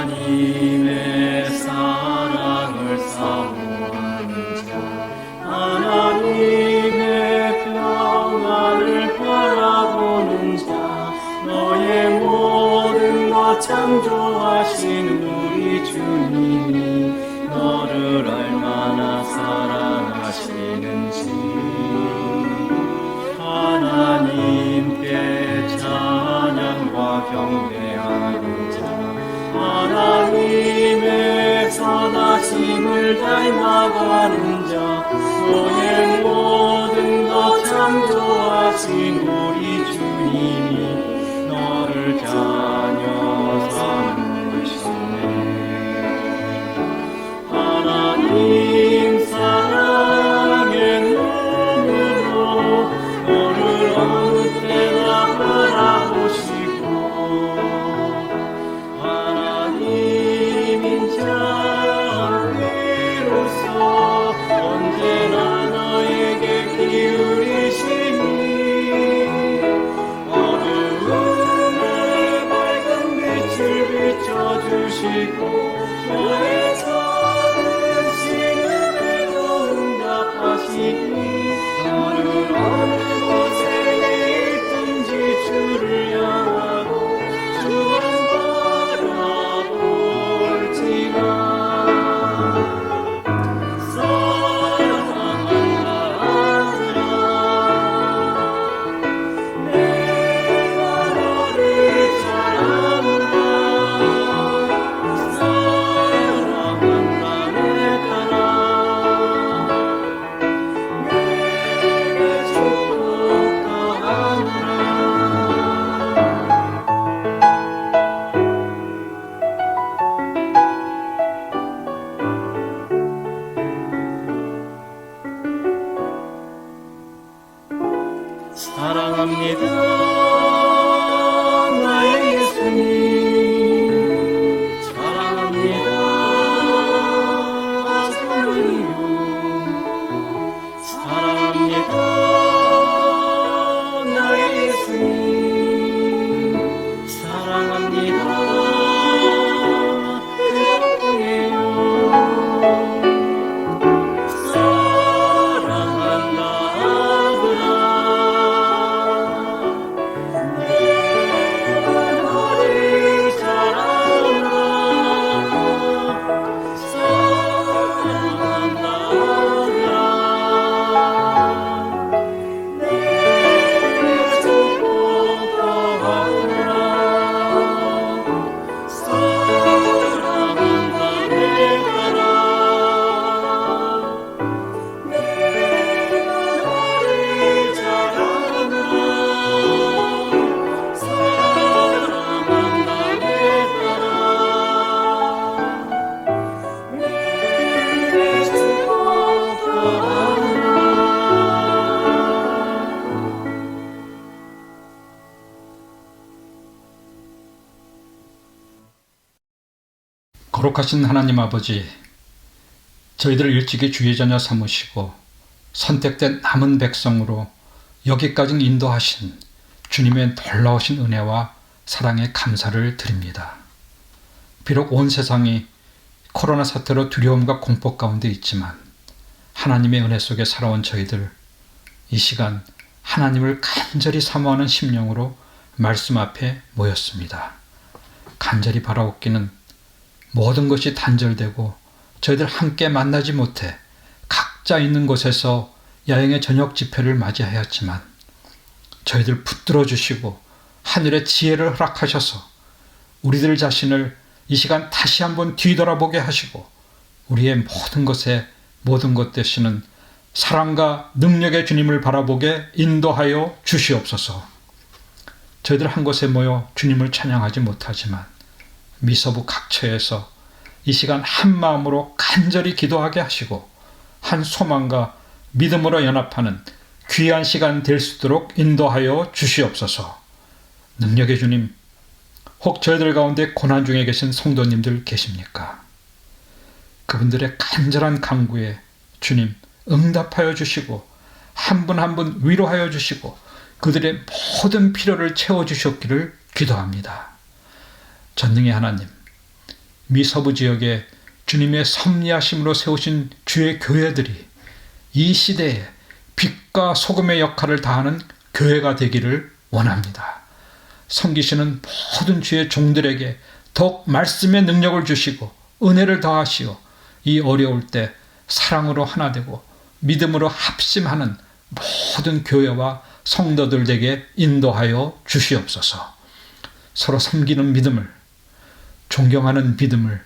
하나님의 사랑을 사모하는 자, 하나님의 평안을 바라보는 자, 너의 모든 것 창조하신 우리 주님이 너를 얼마나 사랑하시는지 하나님께 찬양과 경배하는 자, 하나님의 선하심을 닮아가는 자, 너의 모든 것 창조하신 우리 주님이 너를 자녀 삼으시네. 하나님 사랑의 눈으로 너를 어느 때나 바라보시고 하나님인 자비로서 언제나 너에게 기울이시니 어두운 거룩하신 하나님 아버지, 저희들을 일찍이 주의 자녀 삼으시고 선택된 남은 백성으로 여기까지 인도하신 주님의 놀라우신 은혜와 사랑에 감사를 드립니다. 비록 온 세상이 코로나 사태로 두려움과 공포 가운데 있지만 하나님의 은혜 속에 살아온 저희들, 이 시간 하나님을 간절히 사모하는 심령으로 말씀 앞에 모였습니다. 간절히 바라옵기는 모든 것이 단절되고 저희들 함께 만나지 못해 각자 있는 곳에서 야영의 저녁 집회를 맞이하였지만 저희들 붙들어 주시고 하늘의 지혜를 허락하셔서 우리들 자신을 이 시간 다시 한번 뒤돌아보게 하시고 우리의 모든 것에 모든 것 되시는 사랑과 능력의 주님을 바라보게 인도하여 주시옵소서. 저희들 한 곳에 모여 주님을 찬양하지 못하지만 미서부 각처에서 이 시간 한 마음으로 간절히 기도하게 하시고 한 소망과 믿음으로 연합하는 귀한 시간 될 수 있도록 인도하여 주시옵소서. 능력의 주님, 혹 저희들 가운데 고난 중에 계신 성도님들 계십니까? 그분들의 간절한 간구에 주님 응답하여 주시고 한 분 한 분 위로하여 주시고 그들의 모든 필요를 채워주셨기를 기도합니다. 전능의 하나님, 미서부 지역에 주님의 섭리하심으로 세우신 주의 교회들이 이 시대에 빛과 소금의 역할을 다하는 교회가 되기를 원합니다. 섬기시는 모든 주의 종들에게 더욱 말씀의 능력을 주시고 은혜를 더하시어 이 어려울 때 사랑으로 하나 되고 믿음으로 합심하는 모든 교회와 성도들 에게 인도하여 주시옵소서. 서로 섬기는 믿음을, 존경하는 믿음을,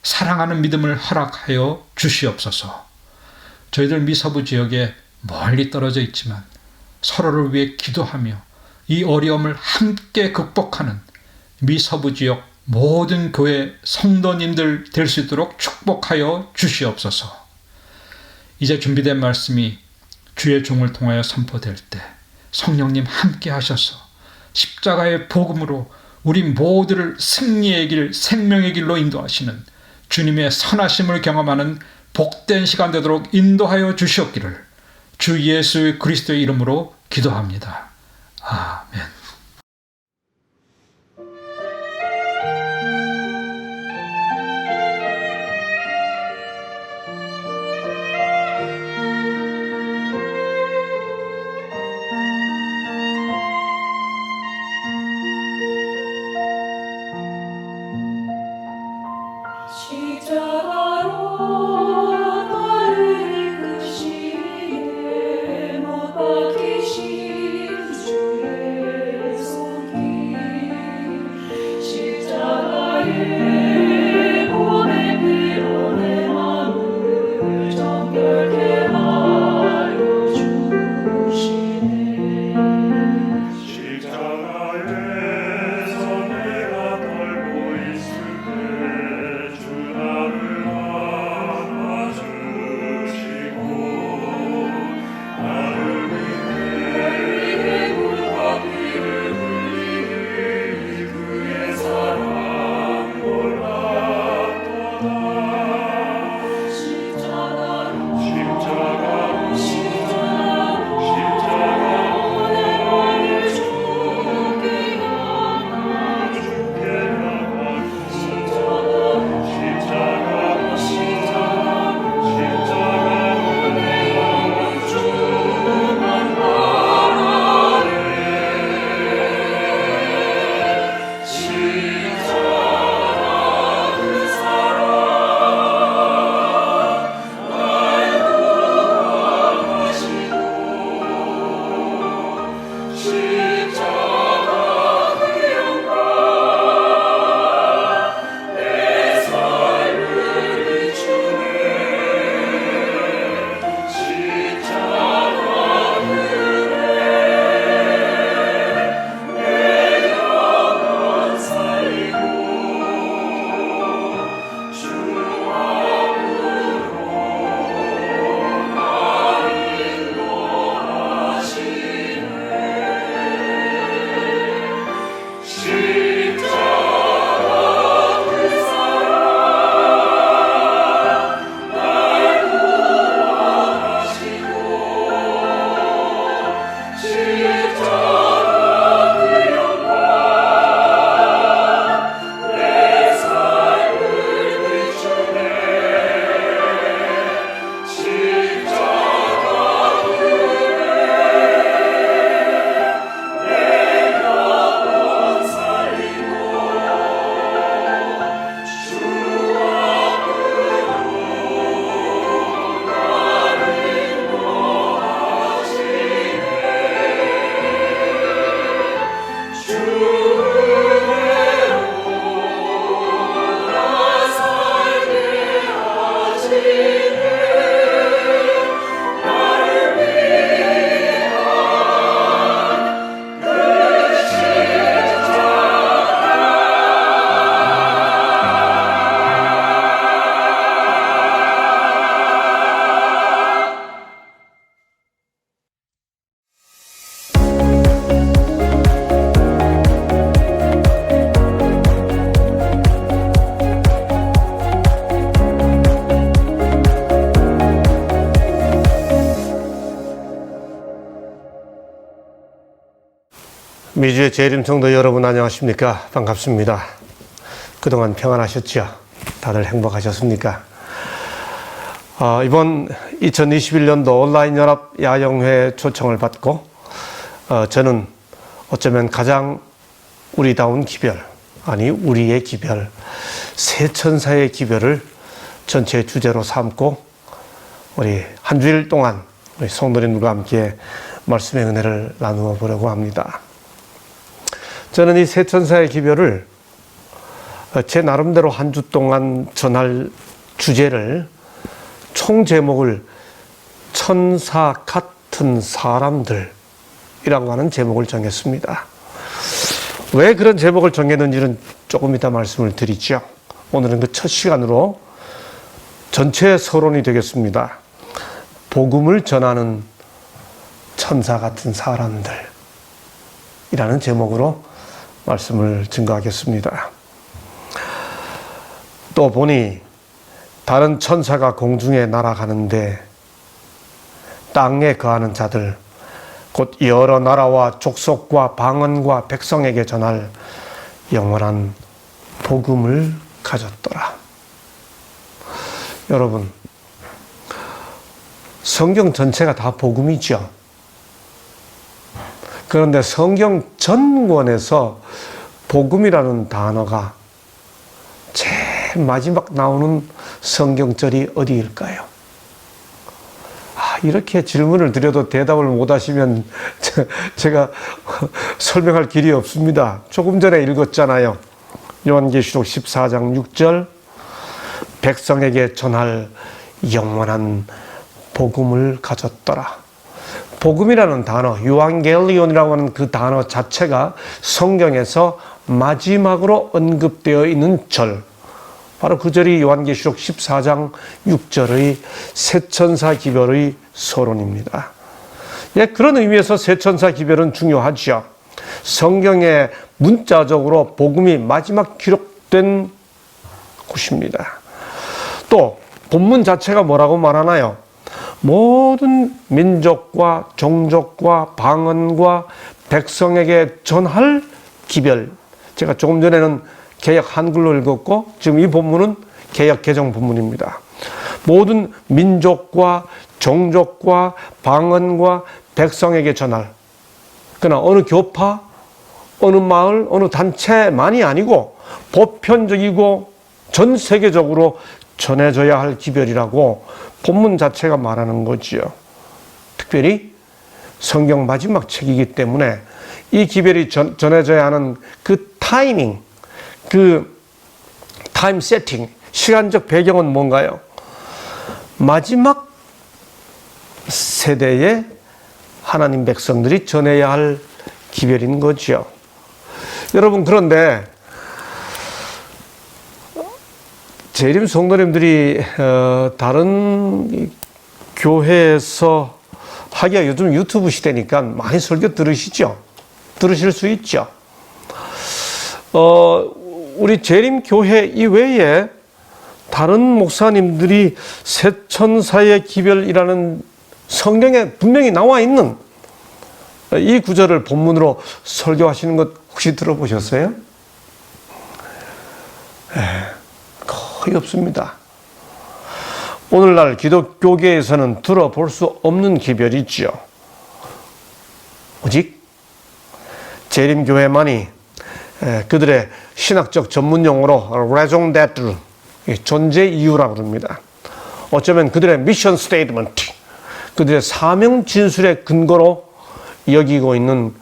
사랑하는 믿음을 허락하여 주시옵소서. 저희들 미서부 지역에 멀리 떨어져 있지만 서로를 위해 기도하며 이 어려움을 함께 극복하는 미서부 지역 모든 교회 성도님들 될 수 있도록 축복하여 주시옵소서. 이제 준비된 말씀이 주의 종을 통하여 선포될 때 성령님 함께 하셔서 십자가의 복음으로 우리 모두를 승리의 길, 생명의 길로 인도하시는 주님의 선하심을 경험하는 복된 시간 되도록 인도하여 주시옵기를 주 예수 그리스도의 이름으로 기도합니다. 아멘. 십자가로 나를 그 시에 못 박히신 주의 미주의 재림 성도 여러분 안녕하십니까? 반갑습니다. 그동안 평안하셨죠? 다들 행복하셨습니까? 이번 2021년도 온라인 연합 야영회 초청을 받고 저는 어쩌면 가장 우리다운 기별, 아니 우리의 기별, 새 천사의 기별을 전체 주제로 삼고 우리 한 주일 동안 우리 성도님들과 함께 말씀의 은혜를 나누어 보려고 합니다. 저는 이 새 천사의 기별을 제 나름대로 한 주 동안 전할 주제를 총 제목을 천사 같은 사람들이라고 하는 제목을 정했습니다. 왜 그런 제목을 정했는지는 조금 이따 말씀을 드리죠. 오늘은 그 첫 시간으로 전체 서론이 되겠습니다. 복음을 전하는 천사 같은 사람들이라는 제목으로 말씀을 증거하겠습니다. 또 보니 다른 천사가 공중에 날아가는데 땅에 거하는 자들 곧 여러 나라와 족속과 방언과 백성에게 전할 영원한 복음을 가졌더라. 여러분, 성경 전체가 다 복음이죠. 그런데 성경 전권에서 복음이라는 단어가 제일 마지막 나오는 성경절이 어디일까요? 이렇게 질문을 드려도 대답을 못 하시면 제가 설명할 길이 없습니다. 조금 전에 읽었잖아요. 요한계시록 14장 6절 백성에게 전할 영원한 복음을 가졌더라. 복음이라는 단어, 유앙겔리온이라고 하는 그 단어 자체가 성경에서 마지막으로 언급되어 있는 절, 바로 그 절이 요한계시록 14장 6절의 새천사 기별의 서론입니다. 예, 그런 의미에서 새천사 기별은 중요하죠. 성경에 문자적으로 복음이 마지막 기록된 곳입니다. 또 본문 자체가 뭐라고 말하나요? 모든 민족과 종족과 방언과 백성에게 전할 기별. 제가 조금 전에는 개역 한글로 읽었고 지금 이 본문은 개역 개정 본문입니다. 모든 민족과 종족과 방언과 백성에게 전할. 그러나 어느 교파, 어느 마을, 어느 단체만이 아니고 보편적이고 전 세계적으로 전해져야 할 기별이라고 본문 자체가 말하는 거지요. 특별히 성경 마지막 책이기 때문에 이 기별이 전해져야 하는 그 타이밍, 그 타임 세팅, 시간적 배경은 뭔가요? 마지막 세대에 하나님 백성들이 전해야 할 기별인 거죠. 여러분, 그런데 재림 성도님들이 다른 교회에서 하기가 요즘 유튜브 시대니까 많이 설교 들으시죠? 들으실 수 있죠? 우리 재림 교회 이외에 다른 목사님들이 새천사의 기별이라는 성경에 분명히 나와 있는 이 구절을 본문으로 설교하시는 것 혹시 들어보셨어요? 거의 없습니다. 오늘날 기독교계에서는 들어볼 수 없는 기별이지요. 오직 재림교회만이 그들의 신학적 전문용어로 raison d'être, 존재 이유라고 합니다. 어쩌면 그들의 미션 스테이트먼트, 그들의 사명 진술의 근거로 여기고 있는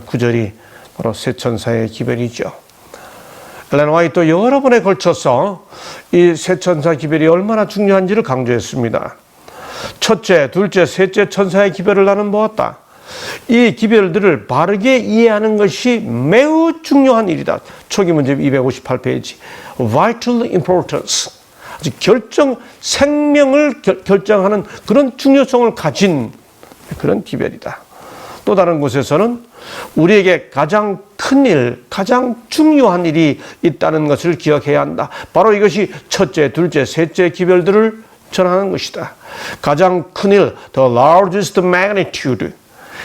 구절이 바로 세 천사의 기별이죠. 엘렌 화이트 여러 번에 걸쳐서 이 세 천사 기별이 얼마나 중요한지를 강조했습니다. 첫째, 둘째, 셋째 천사의 기별을 나는 보았다. 이 기별들을 바르게 이해하는 것이 매우 중요한 일이다. 초기 문제 258페이지. Vital importance. 아주 생명을 결정하는 그런 중요성을 가진 그런 기별이다. 또 다른 곳에서는 우리에게 가장 큰 일, 가장 중요한 일이 있다는 것을 기억해야 한다. 바로 이것이 첫째, 둘째, 셋째 기별들을 전하는 것이다. 가장 큰 일, the largest magnitude.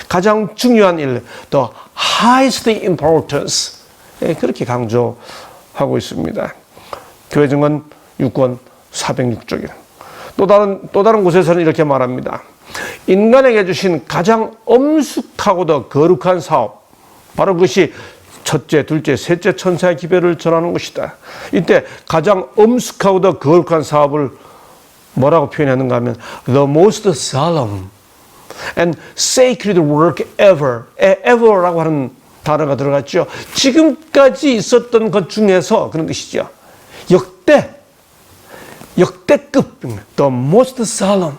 가장 중요한 일, the highest importance. 그렇게 강조하고 있습니다. 교회증언 6권 406쪽에. 또 다른 곳에서는 이렇게 말합니다. 인간에게 주신 가장 엄숙하고도 거룩한 사업, 바로 그것이 첫째, 둘째, 셋째 천사의 기별을 전하는 것이다. 이때 가장 엄숙하고도 거룩한 사업을 뭐라고 표현하는가 하면 the most solemn and sacred work ever. ever라고 하는 단어가 들어갔죠. 지금까지 있었던 것 중에서 그런 것이죠. 역대급 the most solemn.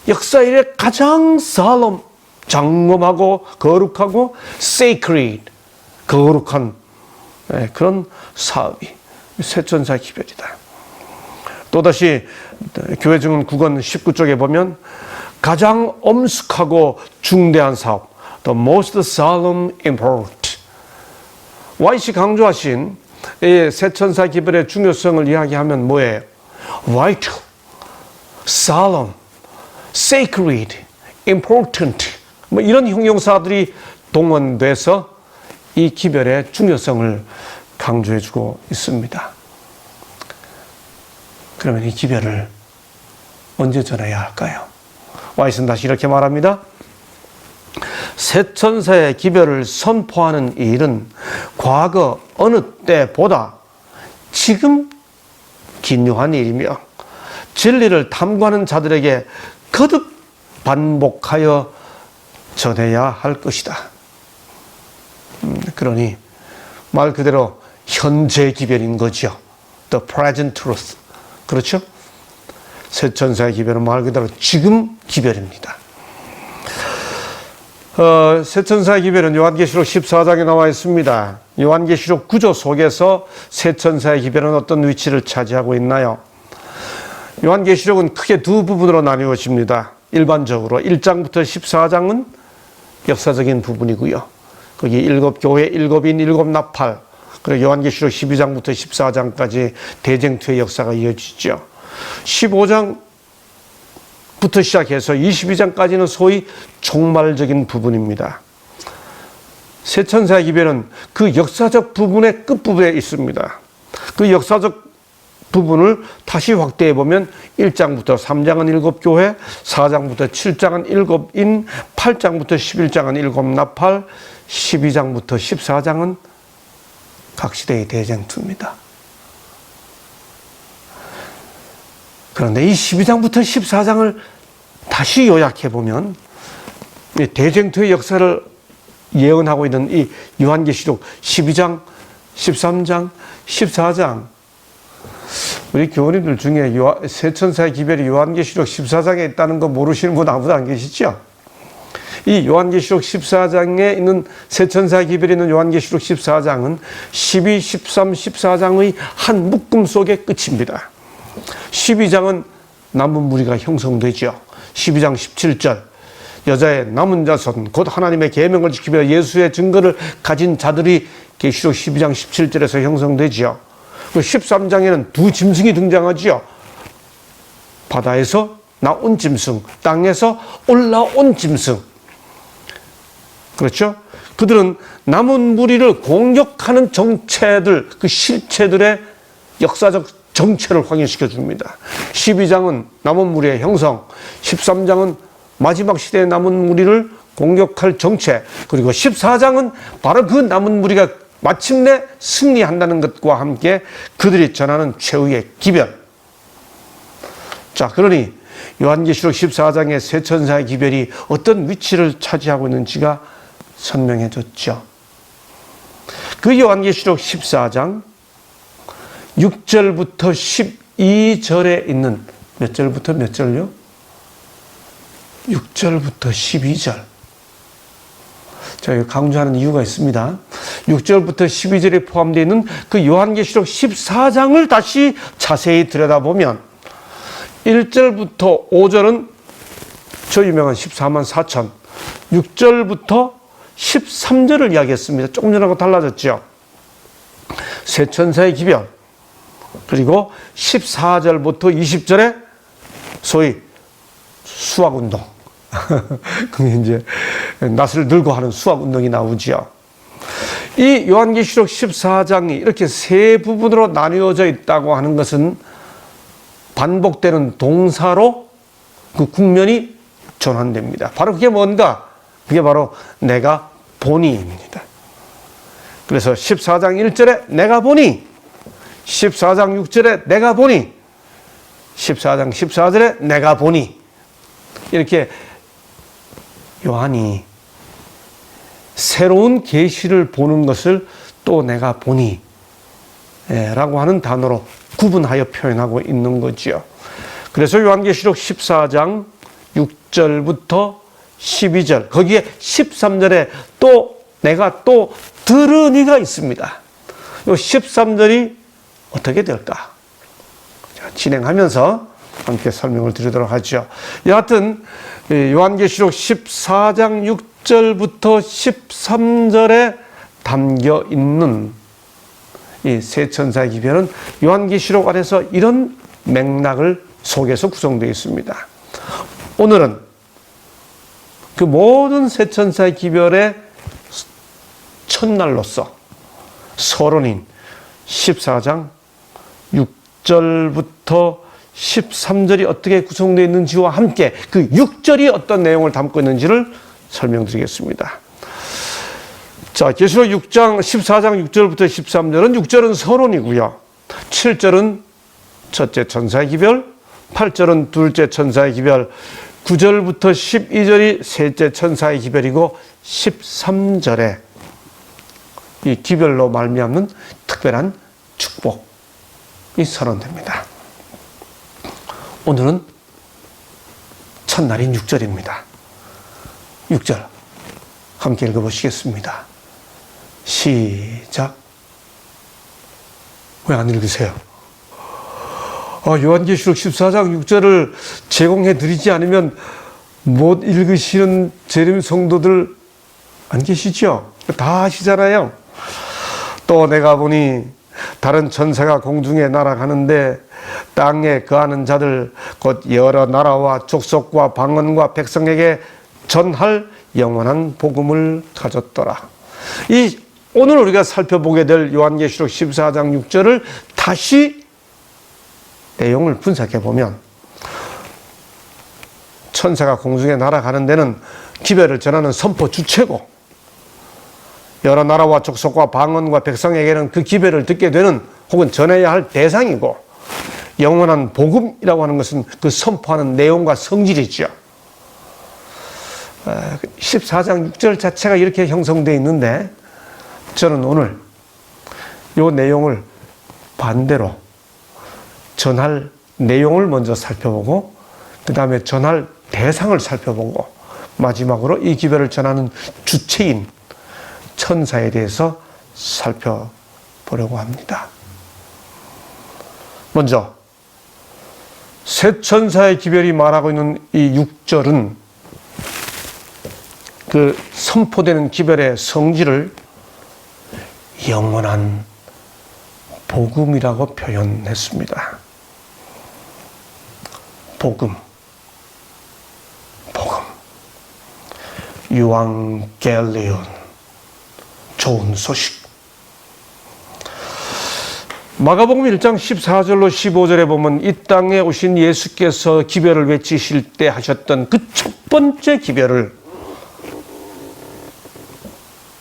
역사 이래 가장 solemn, 장엄하고 거룩하고 sacred, 거룩한 그런 사업이 세 천사 기별이다. 또다시 교회증언 9권 19쪽에 보면 가장 엄숙하고 중대한 사업, the most solemn important. 와이시 강조하신 세 천사 기별의 중요성을 이야기하면 뭐예요? vital, solemn, sacred, important, 뭐 이런 형용사들이 동원돼서 이 기별의 중요성을 강조해주고 있습니다. 그러면 이 기별을 언제 전해야 할까요? 와이스는 다시 이렇게 말합니다. 세 천사의 기별을 선포하는 이 일은 과거 어느 때보다 지금 긴요한 일이며 진리를 탐구하는 자들에게 거듭 반복하여 전해야 할 것이다. 그러니 말 그대로 현재 기별인 거죠. The present truth. 그렇죠? 세 천사의 기별은 말 그대로 지금 기별입니다. 세 천사의 기별은 요한계시록 14장에 나와 있습니다. 요한계시록 구조 속에서 세 천사의 기별은 어떤 위치를 차지하고 있나요? 요한계시록은 크게 두 부분으로 나뉘어집니다. 일반적으로 1장부터 14장은 역사적인 부분이고요. 거기 일곱 교회, 일곱 인, 일곱 나팔, 그리고 요한계시록 12장부터 14장까지 대쟁투의 역사가 이어지죠. 15장부터 시작해서 22장까지는 소위 종말적인 부분입니다. 세 천사의 기별은 그 역사적 부분의 끝부분에 있습니다. 그 역사적 부분을 다시 확대해 보면 1장부터 3장은 일곱 교회, 4장부터 7장은 일곱 인, 8장부터 11장은 일곱 나팔, 12장부터 14장은 각 시대의 대쟁투입니다. 그런데 이 12장부터 14장을 다시 요약해 보면 대쟁투의 역사를 예언하고 있는 이 요한계시록 12장, 13장, 14장, 우리 교우님들 중에 세 천사의 기별이 요한계시록 14장에 있다는 거 모르시는 분 아무도 안 계시죠? 이 요한계시록 14장에 있는 세 천사의 기별이 있는 요한계시록 14장은 12, 13, 14장의 한 묶음 속의 끝입니다. 12장은 남은 무리가 형성되죠. 12장 17절 여자의 남은 자손 곧 하나님의 계명을 지키며 예수의 증거를 가진 자들이 계시록 12장 17절에서 형성되죠. 그 13장에는 두 짐승이 등장하지요. 바다에서 나온 짐승, 땅에서 올라온 짐승. 그렇죠? 그들은 남은 무리를 공격하는 정체들, 그 실체들의 역사적 정체를 확인시켜 줍니다. 12장은 남은 무리의 형성, 13장은 마지막 시대의 남은 무리를 공격할 정체, 그리고 14장은 바로 그 남은 무리가 마침내 승리한다는 것과 함께 그들이 전하는 최후의 기별. 자, 그러니 요한계시록 14장의 세 천사의 기별이 어떤 위치를 차지하고 있는지가 선명해졌죠. 그 요한계시록 14장 6절부터 12절에 있는 몇 절부터 몇 절요? 6절부터 12절. 제가 강조하는 이유가 있습니다. 6절부터 12절에 포함되어 있는 그 요한계시록 14장을 다시 자세히 들여다보면 1절부터 5절은 저 유명한 14만 4천, 6절부터 13절을 이야기했습니다. 조금 전하고 달라졌죠. 세 천사의 기별, 그리고 14절부터 20절에 소위 수학운동. 그게 이제 낫을 들고 하는 수학운동이 나오죠. 이 요한계시록 14장이 이렇게 세 부분으로 나뉘어져 있다고 하는 것은 반복되는 동사로 그 국면이 전환됩니다. 바로 그게 뭔가? 그게 바로 내가 보니입니다. 그래서 14장 1절에 내가 보니, 14장 6절에 내가 보니, 14장 14절에 내가 보니, 이렇게 요한이 새로운 계시를 보는 것을 또 내가 보니 라고 하는 단어로 구분하여 표현하고 있는 거지요. 그래서 요한계시록 14장 6절부터 12절, 거기에 13절에 또 내가 또 들으니가 있습니다. 요 13절이 어떻게 될까? 진행하면서 함께 설명을 드리도록 하죠. 여하튼 요한계시록 14장 6절부터 13절에 담겨 있는 이 세 천사의 기별은 요한계시록 안에서 이런 맥락을 속에서 구성되어 있습니다. 오늘은 그 모든 세 천사의 기별의 첫날로서 서론인 14장 6절부터 13절이 어떻게 구성되어 있는지와 함께 그 6절이 어떤 내용을 담고 있는지를 설명드리겠습니다. 자, 계시록 14장 6절부터 13절은 6절은 서론이고요. 7절은 첫째 천사의 기별, 8절은 둘째 천사의 기별, 9절부터 12절이 셋째 천사의 기별이고 13절에 이 기별로 말미암는 특별한 축복이 선언됩니다. 오늘은 첫날인 6절입니다. 6절 함께 읽어보시겠습니다. 시작. 왜 안 읽으세요? 요한계시록 14장 6절을 제공해 드리지 않으면 못 읽으시는 재림 성도들 안 계시죠? 다 아시잖아요. 또 내가 보니 다른 천사가 공중에 날아가는데 땅에 거하는 자들 곧 여러 나라와 족속과 방언과 백성에게 전할 영원한 복음을 가졌더라. 이 오늘 우리가 살펴보게 될 요한계시록 14장 6절을 다시 내용을 분석해 보면 천사가 공중에 날아가는 데는 기별을 전하는 선포 주체고 여러 나라와 족속과 방언과 백성에게는 그 기별을 듣게 되는 혹은 전해야 할 대상이고 영원한 복음이라고 하는 것은 그 선포하는 내용과 성질이죠. 14장 6절 자체가 이렇게 형성되어 있는데 저는 오늘 이 내용을 반대로 전할 내용을 먼저 살펴보고 그 다음에 전할 대상을 살펴보고 마지막으로 이 기별을 전하는 주체인 천사에 대해서 살펴보려고 합니다. 먼저 세 천사의 기별이 말하고 있는 이 6절은 그 선포되는 기별의 성질을 영원한 복음이라고 표현했습니다. 복음. 유앙겔리온. 좋은 소식. 마가복음 1장 14절로 15절에 보면 이 땅에 오신 예수께서 기별을 외치실 때 하셨던 그 첫 번째 기별을,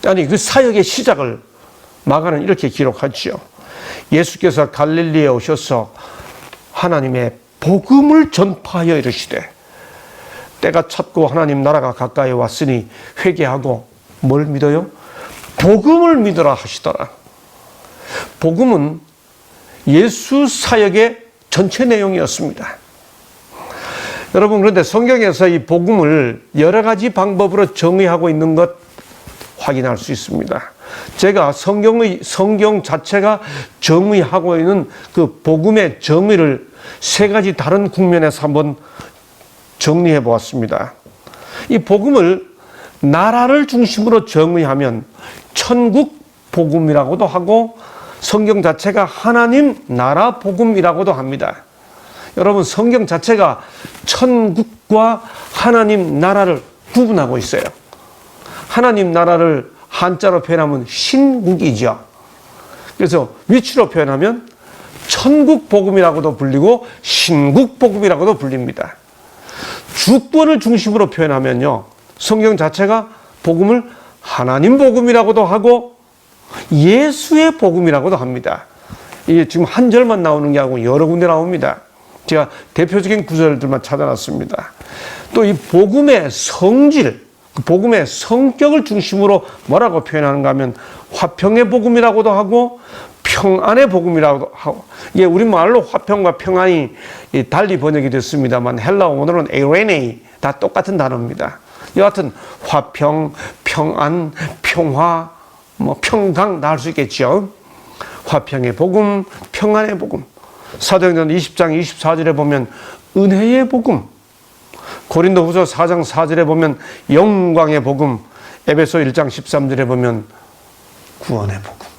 아니 그 사역의 시작을 마가는 이렇게 기록하죠. 예수께서 갈릴리에 오셔서 하나님의 복음을 전파하여 이르시되 때가 찼고 하나님 나라가 가까이 왔으니 회개하고 뭘 믿어요? 복음을 믿으라 하시더라. 복음은 예수 사역의 전체 내용이었습니다. 여러분, 그런데 성경에서 이 복음을 여러 가지 방법으로 정의하고 있는 것 확인할 수 있습니다. 제가 성경 자체가 정의하고 있는 그 복음의 정의를 세 가지 다른 국면에서 한번 정리해 보았습니다. 이 복음을 나라를 중심으로 정의하면 천국 복음이라고도 하고 성경 자체가 하나님 나라 복음이라고도 합니다. 여러분, 성경 자체가 천국과 하나님 나라를 구분하고 있어요. 하나님 나라를 한자로 표현하면 신국이죠. 그래서 위치로 표현하면 천국 복음이라고도 불리고 신국 복음이라고도 불립니다. 주권을 중심으로 표현하면요, 성경 자체가 복음을 하나님 복음이라고도 하고 예수의 복음이라고도 합니다. 이게 지금 한 절만 나오는 게 아니고 여러 군데 나옵니다. 제가 대표적인 구절들만 찾아놨습니다. 또 이 복음의 성질, 복음의 성격을 중심으로 뭐라고 표현하는가 하면 화평의 복음이라고도 하고 평안의 복음이라고도 하고, 이게 우리말로 화평과 평안이 달리 번역이 됐습니다만 헬라어 원어로는 에이레네, 다 똑같은 단어입니다. 여하튼 화평, 평안, 평화, 평강 다 할 수 있겠죠. 화평의 복음, 평안의 복음. 사도행전 20장 24절에 보면 은혜의 복음, 고린도후서 4장 4절에 보면 영광의 복음, 에베소 1장 13절에 보면 구원의 복음.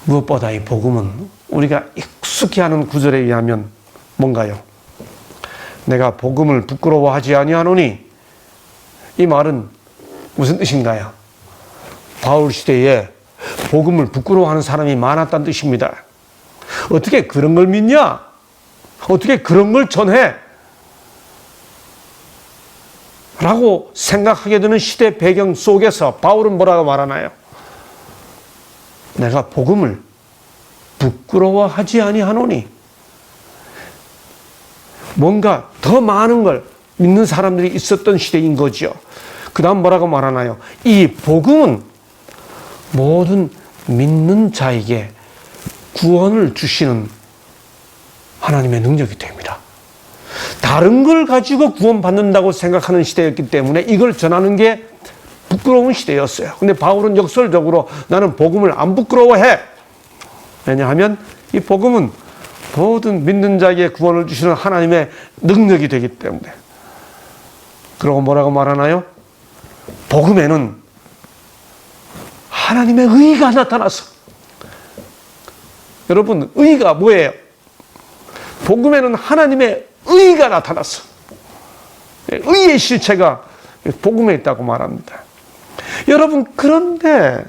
무엇보다 이 복음은 우리가 익숙히 하는 구절에 의하면 뭔가요? 내가 복음을 부끄러워하지 아니하노니, 이 말은 무슨 뜻인가요? 바울 시대에 복음을 부끄러워하는 사람이 많았다는 뜻입니다. 어떻게 그런 걸 믿냐? 어떻게 그런 걸 전해? 라고 생각하게 되는 시대 배경 속에서 바울은 뭐라고 말하나요? 내가 복음을 부끄러워하지 아니하노니, 뭔가 더 많은 걸 믿는 사람들이 있었던 시대인 거죠. 그 다음 뭐라고 말하나요? 이 복음은 모든 믿는 자에게 구원을 주시는 하나님의 능력이 됩니다. 다른 걸 가지고 구원받는다고 생각하는 시대였기 때문에 이걸 전하는 게 부끄러운 시대였어요. 근데 바울은 역설적으로 나는 복음을 안 부끄러워해. 왜냐하면 이 복음은 모든 믿는 자에게 구원을 주시는 하나님의 능력이 되기 때문에. 그러고 뭐라고 말하나요? 복음에는 하나님의 의가 나타나서. 여러분, 의가 뭐예요? 복음에는 하나님의 의가 나타나서 의의 실체가 복음에 있다고 말합니다. 여러분, 그런데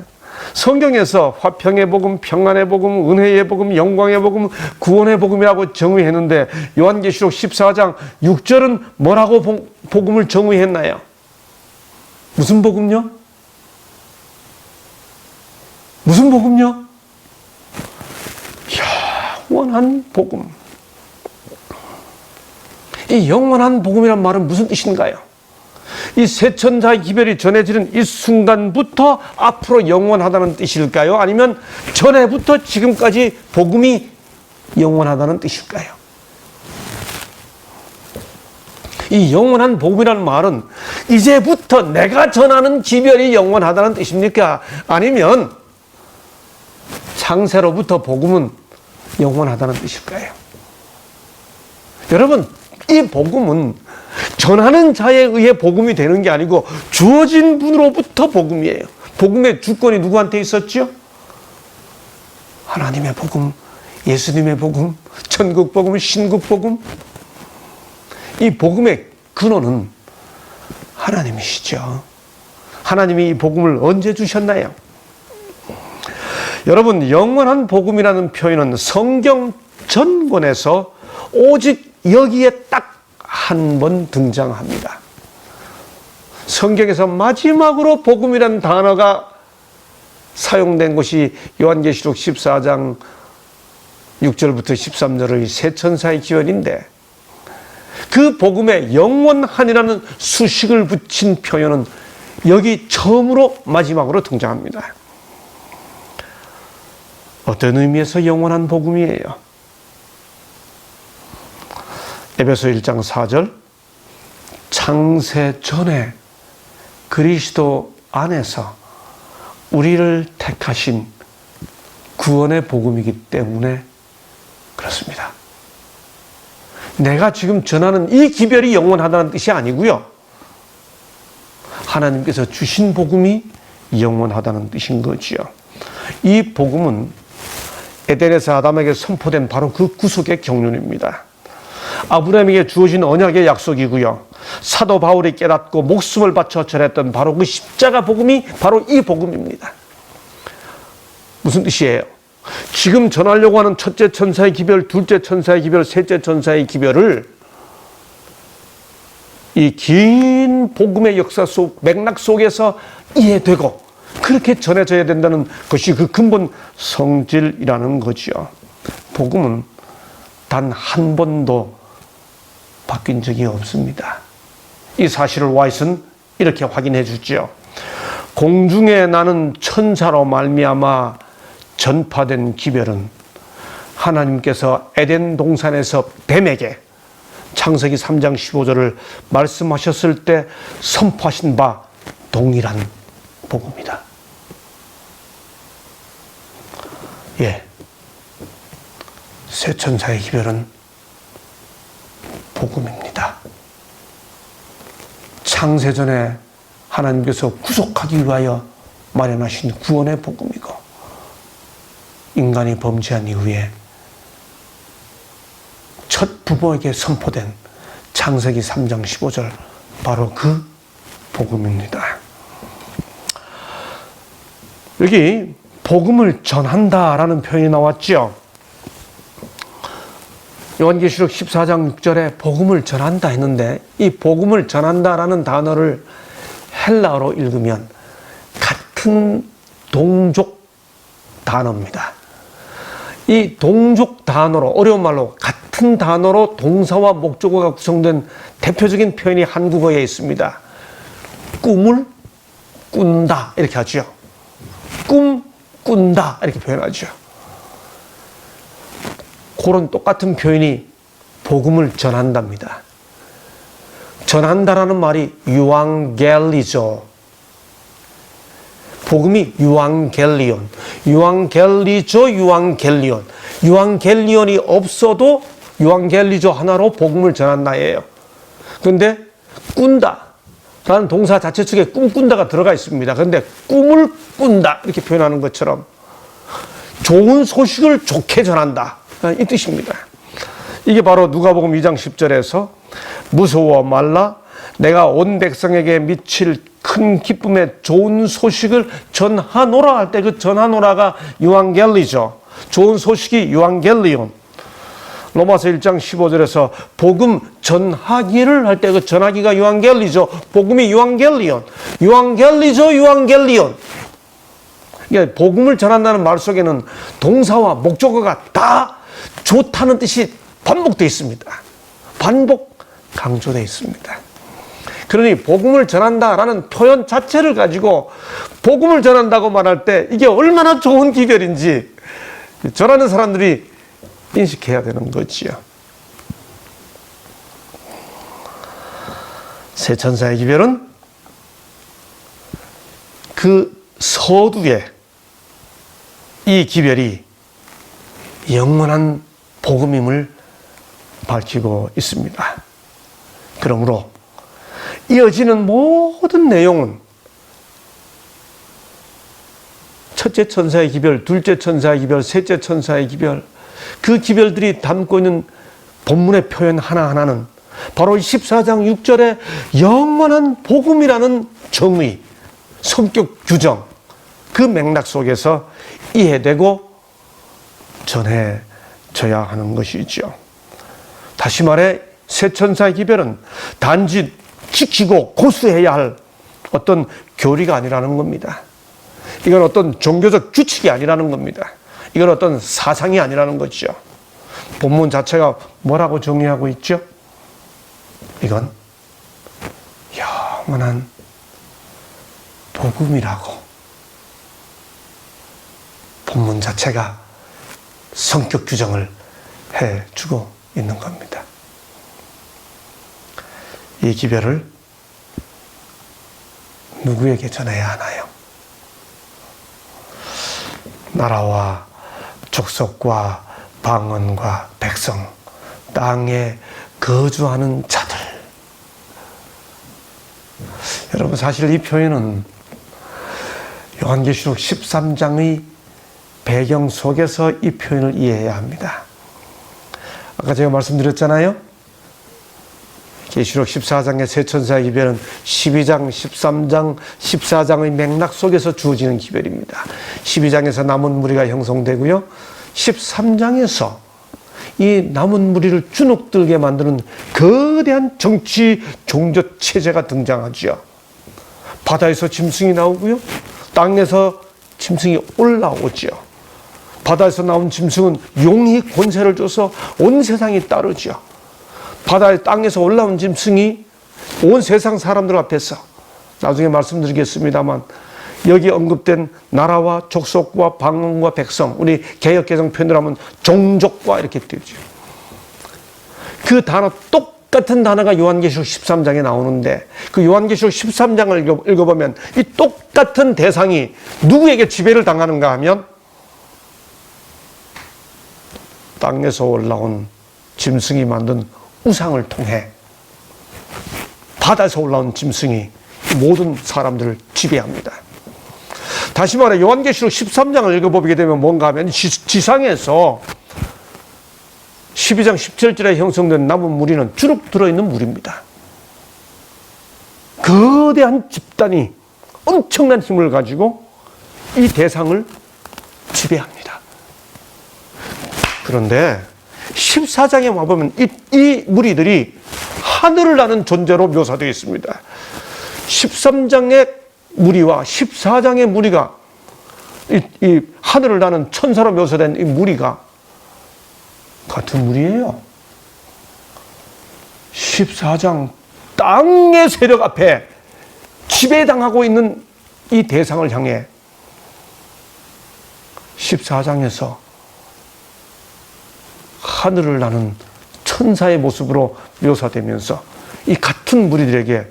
성경에서 화평의 복음, 평안의 복음, 은혜의 복음, 영광의 복음, 구원의 복음이라고 정의했는데 요한계시록 14장 6절은 뭐라고 복음을 정의했나요? 무슨 복음요? 무슨 복음요? 영원한 복음. 이 영원한 복음이란 말은 무슨 뜻인가요? 이 세천사의 기별이 전해지는 이 순간부터 앞으로 영원하다는 뜻일까요? 아니면 전에부터 지금까지 복음이 영원하다는 뜻일까요? 이 영원한 복음이라는 말은 이제부터 내가 전하는 기별이 영원하다는 뜻입니까? 아니면 창세로부터 복음은 영원하다는 뜻일까요? 여러분, 이 복음은 전하는 자에 의해 복음이 되는 게 아니고 주어진 분으로부터 복음이에요. 복음의 주권이 누구한테 있었죠? 하나님의 복음, 예수님의 복음, 천국 복음, 신국 복음. 이 복음의 근원은 하나님이시죠. 하나님이 이 복음을 언제 주셨나요? 여러분, 영원한 복음이라는 표현은 성경 전권에서 오직 여기에 딱 한 번 등장합니다. 성경에서 마지막으로 복음이라는 단어가 사용된 것이 요한계시록 14장 6절부터 13절의 세 천사의 기원인데, 그 복음에 영원한이라는 수식을 붙인 표현은 여기 처음으로 마지막으로 등장합니다. 어떤 의미에서 영원한 복음이에요? 에베소 1장 4절, 창세 전에 그리스도 안에서 우리를 택하신 구원의 복음이기 때문에 그렇습니다. 내가 지금 전하는 이 기별이 영원하다는 뜻이 아니고요. 하나님께서 주신 복음이 영원하다는 뜻인 거지요. 이 복음은 에덴에서 아담에게 선포된 바로 그 구속의 경륜입니다. 아브라함에게 주어진 언약의 약속이고요. 사도 바울이 깨닫고 목숨을 바쳐 전했던 바로 그 십자가 복음이 바로 이 복음입니다. 무슨 뜻이에요? 지금 전하려고 하는 첫째 천사의 기별, 둘째 천사의 기별, 셋째 천사의 기별을 이 긴 복음의 역사 속 맥락 속에서 이해되고 그렇게 전해져야 된다는 것이 그 근본 성질이라는 거죠. 복음은 단 한 번도 바뀐 적이 없습니다. 이 사실을 와이스는 이렇게 확인해 주죠. 공중에 나는 천사로 말미암아 전파된 기별은 하나님께서 에덴 동산에서 뱀에게 창세기 3장 15절을 말씀하셨을 때 선포하신 바 동일한 복음이다. 예, 새 천사의 기별은 복음입니다. 창세전에 하나님께서 구속하기 위하여 마련하신 구원의 복음이고 인간이 범죄한 이후에 첫 부모에게 선포된 창세기 3장 15절 바로 그 복음입니다. 여기 복음을 전한다라는 표현이 나왔죠. 요한계시록 14장 6절에 복음을 전한다 했는데 이 복음을 전한다라는 단어를 헬라어로 읽으면 같은 동족 단어입니다. 이 동족 단어로 어려운 말로 같은 단어로 동사와 목적어가 구성된 대표적인 표현이 한국어에 있습니다. 꿈을 꾼다 이렇게 하죠. 꿈 꾼다 이렇게 표현하죠. 그런 똑같은 표현이 복음을 전한답니다. 전한다라는 말이 유앙겔리죠. 복음이 유앙겔리온, 유앙겔리죠, 유앙겔리온. 유앙겔리온이 없어도 유앙겔리죠 하나로 복음을 전한다예요. 그런데 꾼다 라는 동사 자체 측에 꿈꾼다가 들어가 있습니다. 그런데 꿈을 꾼다 이렇게 표현하는 것처럼 좋은 소식을 좋게 전한다 이 뜻입니다. 이게 바로 누가복음 2장 10절에서 무서워 말라 내가 온 백성에게 미칠 큰 기쁨의 좋은 소식을 전하노라 할 때 그 전하노라가 유앙겔리죠. 좋은 소식이 유앙겔리온. 로마서 1장 15절에서 복음 전하기를 할 때 그 전하기가 유앙겔리죠. 복음이 유앙겔리온. 유앙겔리죠, 유앙겔리온. 그러니까 복음을 전한다는 말 속에는 동사와 목적어가 다 좋다는 뜻이 반복되어 있습니다. 반복 강조되어 있습니다. 그러니 복음을 전한다라는 표현 자체를 가지고 복음을 전한다고 말할 때 이게 얼마나 좋은 기별인지 전하는 사람들이 인식해야 되는 거지요. 새 천사의 기별은 그 서두에 이 기별이 영원한 복음임을 밝히고 있습니다. 그러므로 이어지는 모든 내용은 첫째 천사의 기별, 둘째 천사의 기별, 셋째 천사의 기별, 그 기별들이 담고 있는 본문의 표현 하나하나는 바로 14장 6절의 영원한 복음이라는 정의, 성격 규정, 그 맥락 속에서 이해되고 전해져야 하는 것이죠. 다시 말해 새 천사의 기별은 단지 지키고 고수해야 할 어떤 교리가 아니라는 겁니다. 이건 어떤 종교적 규칙이 아니라는 겁니다. 이건 어떤 사상이 아니라는 거죠. 본문 자체가 뭐라고 정의하고 있죠? 이건 영원한 복음이라고 본문 자체가 성격 규정을 해주고 있는 겁니다. 이 기별을 누구에게 전해야 하나요? 나라와 족속과 방언과 백성, 땅에 거주하는 자들. 여러분, 사실 이 표현은 요한계시록 13장의 배경 속에서 이 표현을 이해해야 합니다. 아까 제가 말씀드렸잖아요. 계시록 14장의 세 천사의 기별은 12장, 13장, 14장의 맥락 속에서 주어지는 기별입니다. 12장에서 남은 무리가 형성되고요. 13장에서 이 남은 무리를 주눅들게 만드는 거대한 정치 종교 체제가 등장하죠. 바다에서 짐승이 나오고요. 땅에서 짐승이 올라오죠. 바다에서 나온 짐승은 용이 권세를 줘서 온 세상이 따르죠. 바다에 땅에서 올라온 짐승이 온 세상 사람들 앞에서, 나중에 말씀드리겠습니다만, 여기 언급된 나라와 족속과 방언과 백성, 우리 개역개정 표현으로 하면 종족과 이렇게 되죠. 그 단어, 똑같은 단어가 요한계시록 13장에 나오는데, 그 요한계시록 13장을 읽어보면 이 똑같은 대상이 누구에게 지배를 당하는가 하면 땅에서 올라온 짐승이 만든 우상을 통해 바다에서 올라온 짐승이 모든 사람들을 지배합니다. 다시 말해 요한계시록 13장을 읽어보게 되면 뭔가 하면 지상에서 12장 17절에 형성된 남은 무리는 주룩 들어있는 무리입니다. 거대한 집단이 엄청난 힘을 가지고 이 대상을 지배합니다. 그런데 14장에 와보면 이 무리들이 하늘을 나는 존재로 묘사되어 있습니다. 13장의 무리와 14장의 무리가 이 하늘을 나는 천사로 묘사된 이 무리가 같은 무리예요. 14장 땅의 세력 앞에 지배당하고 있는 이 대상을 향해 14장에서 하늘을 나는 천사의 모습으로 묘사되면서 이 같은 무리들에게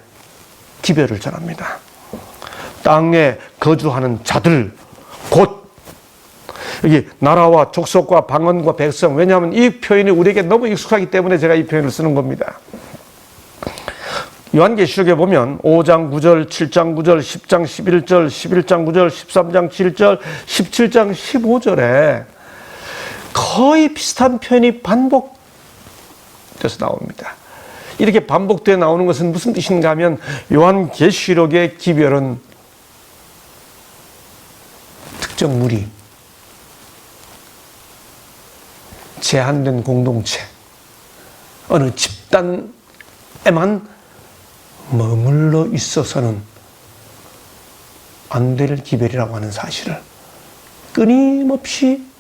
기별을 전합니다. 땅에 거주하는 자들, 곧 여기 나라와 족속과 방언과 백성, 왜냐하면 이 표현이 우리에게 너무 익숙하기 때문에 제가 이 표현을 쓰는 겁니다. 요한계시록에 보면 5장 9절, 7장 9절, 10장 11절, 11장 9절, 13장 7절, 17장 15절에 거의 비슷한 표현이 반복돼서 나옵니다. 이렇게 반복되어 나오는 것은 무슨 뜻인가 하면 요한계시록의 기별은 특정 무리, 제한된 공동체, 어느 집단에만 머물러 있어서는 안 될 기별이라고 하는 사실을 끊임없이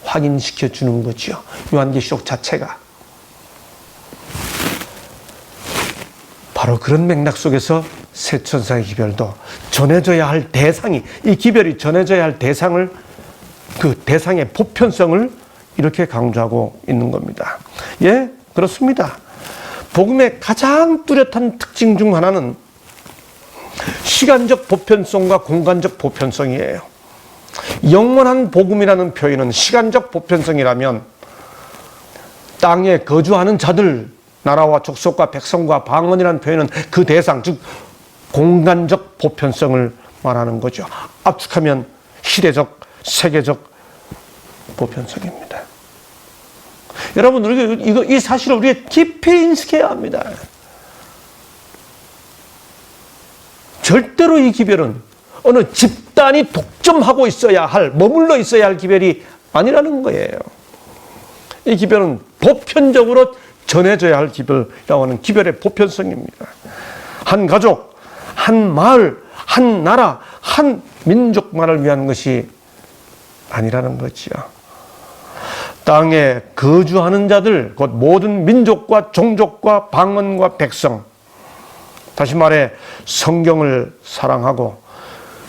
확인시켜 주는 거죠. 요한계시록 자체가. 바로 그런 맥락 속에서 세 천사의 기별도 전해져야 할 대상이, 이 기별이 전해져야 할 대상을, 그 대상의 보편성을 이렇게 강조하고 있는 겁니다. 예, 그렇습니다. 복음의 가장 뚜렷한 특징 중 하나는 시간적 보편성과 공간적 보편성이에요. 영원한 복음이라는 표현은 시간적 보편성이라면 땅에 거주하는 자들, 나라와 족속과 백성과 방언이라는 표현은 그 대상, 즉 공간적 보편성을 말하는 거죠. 압축하면 시대적, 세계적 보편성입니다. 여러분, 우리가 이 사실을 우리가 깊이 인식해야 합니다. 절대로 이 기별은 어느 집단이 독점하고 있어야 할, 머물러 있어야 할 기별이 아니라는 거예요. 이 기별은 보편적으로 전해져야 할 기별이라고 하는 기별의 보편성입니다. 한 가족, 한 마을, 한 나라, 한 민족만을 위한 것이 아니라는 거지요. 땅에 거주하는 자들, 곧 모든 민족과 종족과 방언과 백성, 다시 말해 성경을 사랑하고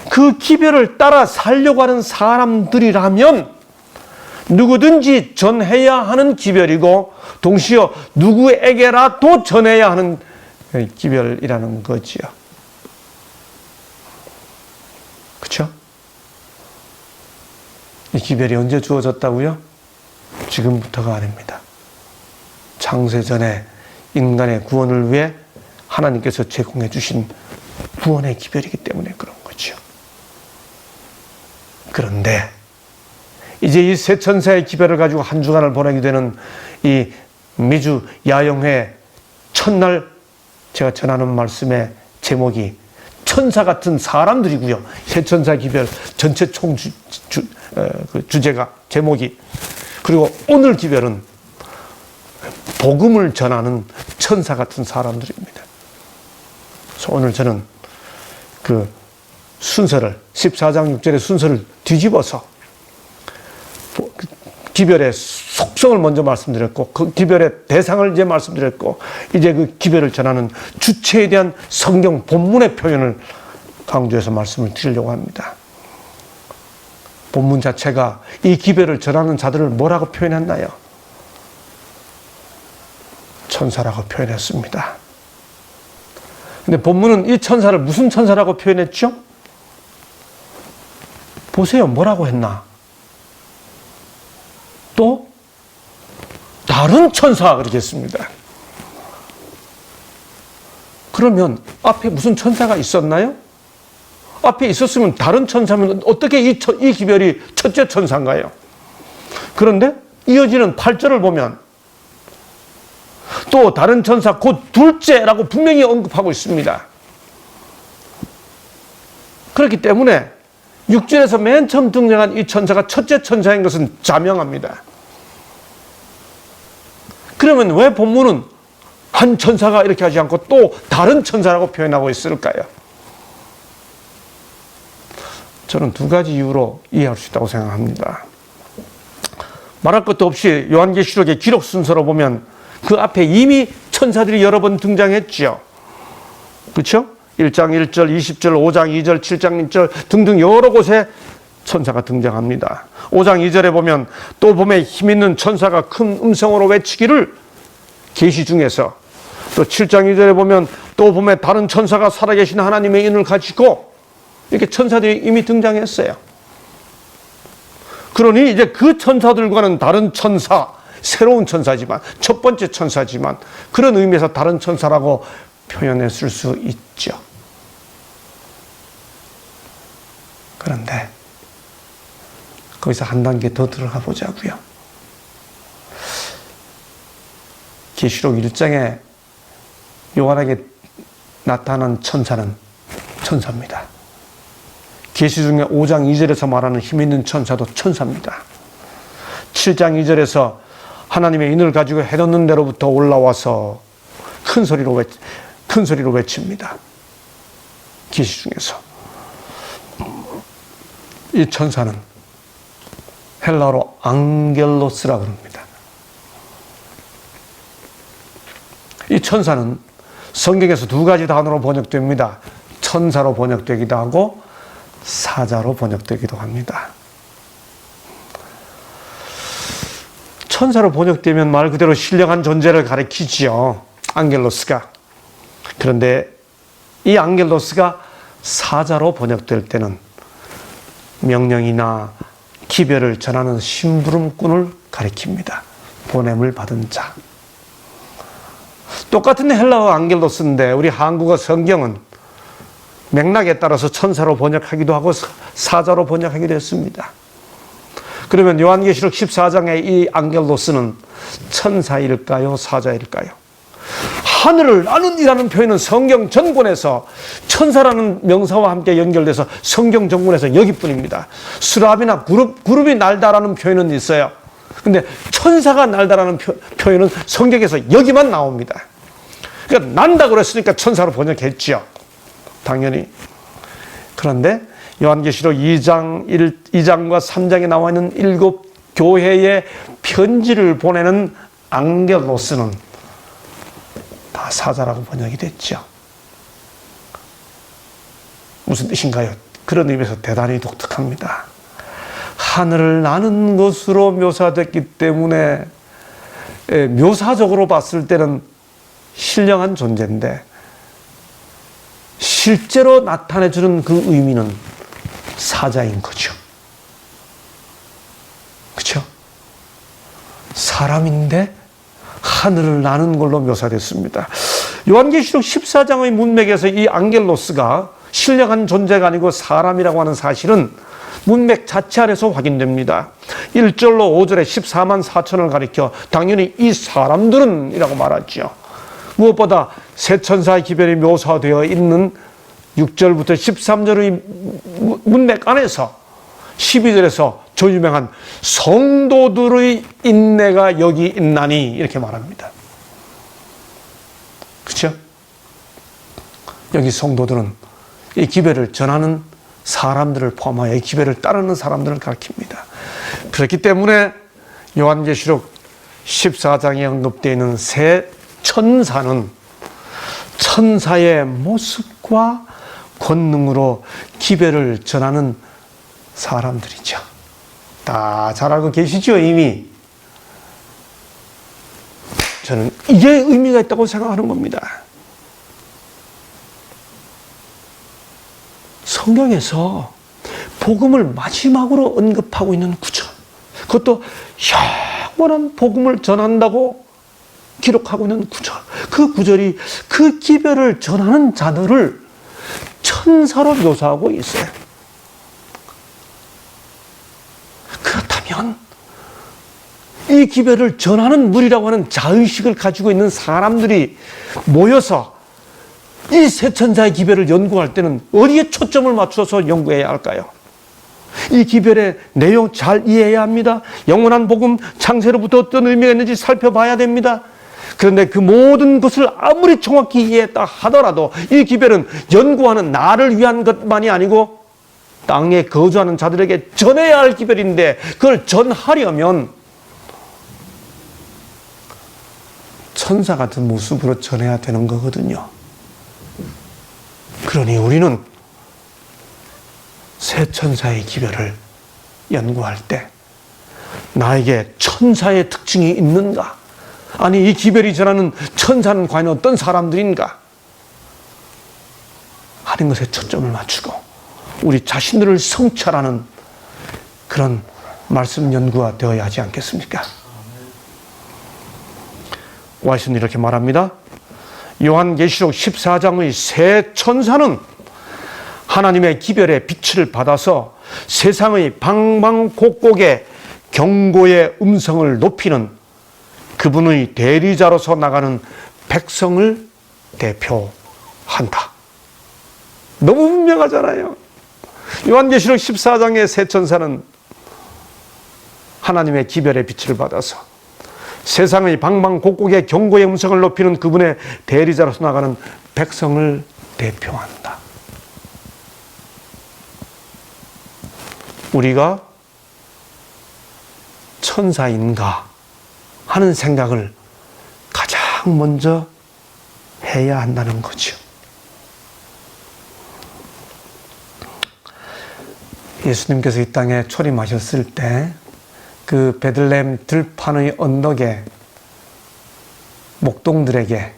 그 기별을 따라 살려고 하는 사람들이라면 누구든지 전해야 하는 기별이고 동시에 누구에게라도 전해야 하는 기별이라는 거지요. 그렇죠? 이 기별이 언제 주어졌다고요? 지금부터가 아닙니다. 창세전에 인간의 구원을 위해 하나님께서 제공해 주신 구원의 기별이기 때문에 그런 거죠. 그런데 이제 이 세 천사의 기별을 가지고 한 주간을 보내게 되는 이 미주 야영회 첫날 제가 전하는 말씀의 제목이 천사 같은 사람들이고요. 세 천사 기별 전체 주제가 제목이, 그리고 오늘 기별은 복음을 전하는 천사 같은 사람들입니다. 그래서 오늘 저는 그 순서를 14장 6절의 순서를 뒤집어서 기별의 속성을 먼저 말씀드렸고 그 기별의 대상을 이제 말씀드렸고 이제 그 기별을 전하는 주체에 대한 성경 본문의 표현을 강조해서 말씀을 드리려고 합니다. 본문 자체가 이 기별을 전하는 자들을 뭐라고 표현했나요? 천사라고 표현했습니다. 근데 본문은 이 천사를 무슨 천사라고 표현했죠? 보세요. 뭐라고 했나? 또 다른 천사 그렇게 했습니다. 그러면 앞에 무슨 천사가 있었나요? 앞에 있었으면 다른 천사면 어떻게 이 기별이 첫째 천사인가요? 그런데 이어지는 8절을 보면 또 다른 천사 곧 둘째라고 분명히 언급하고 있습니다. 그렇기 때문에 6절에서 맨 처음 등장한 이 천사가 첫째 천사인 것은 자명합니다. 그러면 왜 본문은 한 천사가 이렇게 하지 않고 또 다른 천사라고 표현하고 있을까요? 저는 두 가지 이유로 이해할 수 있다고 생각합니다. 말할 것도 없이 요한계시록의 기록 순서로 보면 그 앞에 이미 천사들이 여러 번 등장했죠. 그렇죠? 1장 1절, 20절, 5장 2절, 7장 1절 등등 여러 곳에 천사가 등장합니다. 5장 2절에 보면 또 봄에 힘있는 천사가 큰 음성으로 외치기를 계시 중에서, 또 7장 2절에 보면 또 봄에 다른 천사가 살아계신 하나님의 인을 가지고, 이렇게 천사들이 이미 등장했어요. 그러니 이제 그 천사들과는 다른 천사, 새로운 천사지만, 첫 번째 천사지만 그런 의미에서 다른 천사라고 표현했을 수 있죠. 그런데 거기서 한 단계 더 들어가 보자고요. 계시록 1장에 요한에게 나타난 천사는 천사입니다. 계시 중에 5장 2절에서 말하는 힘있는 천사도 천사입니다. 7장 2절에서 하나님의 인을 가지고 해놓는 데로부터 올라와서 큰 소리로 외칩니다. 계시 중에서. 이 천사는 헬라어로 앙겔로스라고 합니다. 이 천사는 성경에서 두 가지 단어로 번역됩니다. 천사로 번역되기도 하고 사자로 번역되기도 합니다. 천사로 번역되면 말 그대로 신령한 존재를 가리키지요. 앙겔로스가. 그런데 이 앙겔로스가 사자로 번역될 때는 명령이나 기별을 전하는 심부름꾼을 가리킵니다. 보냄을 받은 자. 똑같은 헬라어 앙겔로스인데 우리 한국어 성경은 맥락에 따라서 천사로 번역하기도 하고 사자로 번역하기도 했습니다. 그러면 요한계시록 14장의 이 앙겔로스는 천사일까요? 사자일까요? 하늘을 나는 이라는 표현은 성경 전권에서 천사라는 명사와 함께 연결돼서 성경 전권에서 여기뿐입니다. 수라비나 구름이 날다라는 표현은 있어요. 근데 천사가 날다라는 표현은 성경에서 여기만 나옵니다. 그러니까 난다고 그랬으니까 천사로 번역했죠. 당연히. 그런데 요한계시록 2장과 3장에 나와 있는 7 교회에 편지를 보내는 앙겔로스는 다 사자라고 번역이 됐죠. 무슨 뜻인가요? 그런 의미에서 대단히 독특합니다. 하늘을 나는 것으로 묘사됐기 때문에 묘사적으로 봤을 때는 신령한 존재인데 실제로 나타내주는 그 의미는 사자인 거죠. 그렇죠? 사람인데 하늘을 나는 걸로 묘사됐습니다. 요한계시록 14장의 문맥에서 이 앙겔로스가 신령한 존재가 아니고 사람이라고 하는 사실은 문맥 자체 안에서 확인됩니다. 1절로 5절에 14만 4천을 가리켜 당연히 이 사람들은 이라고 말하죠. 무엇보다 세 천사의 기별이 묘사되어 있는 6절부터 13절의 문맥 안에서 12절에서 저 유명한 성도들의 인내가 여기 있나니 이렇게 말합니다. 그렇죠? 여기 성도들은 이 기별을 전하는 사람들을 포함하여 이 기별을 따르는 사람들을 가리킵니다. 그렇기 때문에 요한계시록 14장에 언급되어 있는 세 천사는 천사의 모습과 권능으로 기별을 전하는 사람들이죠. 다 잘 알고 계시죠, 이미? 저는 이게 의미가 있다고 생각하는 겁니다. 성경에서 복음을 마지막으로 언급하고 있는 구절, 그것도 영원한 복음을 전한다고 기록하고 있는 구절, 그 구절이 그 기별을 전하는 자들을 천사로 묘사하고 있어요. 그렇다면 이 기별을 전하는 무리라고 하는 자의식을 가지고 있는 사람들이 모여서 이 세 천사의 기별을 연구할 때는 어디에 초점을 맞춰서 연구해야 할까요? 이 기별의 내용 잘 이해해야 합니다. 영원한 복음, 창세로부터 어떤 의미가 있는지 살펴봐야 됩니다. 그런데 그 모든 것을 아무리 정확히 이해했다 하더라도 이 기별은 연구하는 나를 위한 것만이 아니고 땅에 거주하는 자들에게 전해야 할 기별인데 그걸 전하려면 천사 같은 모습으로 전해야 되는 거거든요. 그러니 우리는 세 천사의 기별을 연구할 때 나에게 천사의 특징이 있는가? 아니 이 기별이 전하는 천사는 과연 어떤 사람들인가? 하는 것에 초점을 맞추고 우리 자신들을 성찰하는 그런 말씀 연구가 되어야 하지 않겠습니까? 와이스는 이렇게 말합니다. 요한계시록 14장의 세 천사는 하나님의 기별의 빛을 받아서 세상의 방방곡곡에 경고의 음성을 높이는 그분의 대리자로서 나가는 백성을 대표한다. 너무 분명하잖아요. 요한계시록 14장의 세 천사는 하나님의 기별의 빛을 받아서 세상의 방방곡곡에 경고의 음성을 높이는 그분의 대리자로서 나가는 백성을 대표한다. 우리가 천사인가 하는 생각을 가장 먼저 해야 한다는 거죠. 예수님께서 이 땅에 초림하셨을 때 그 베들레헴 들판의 언덕에 목동들에게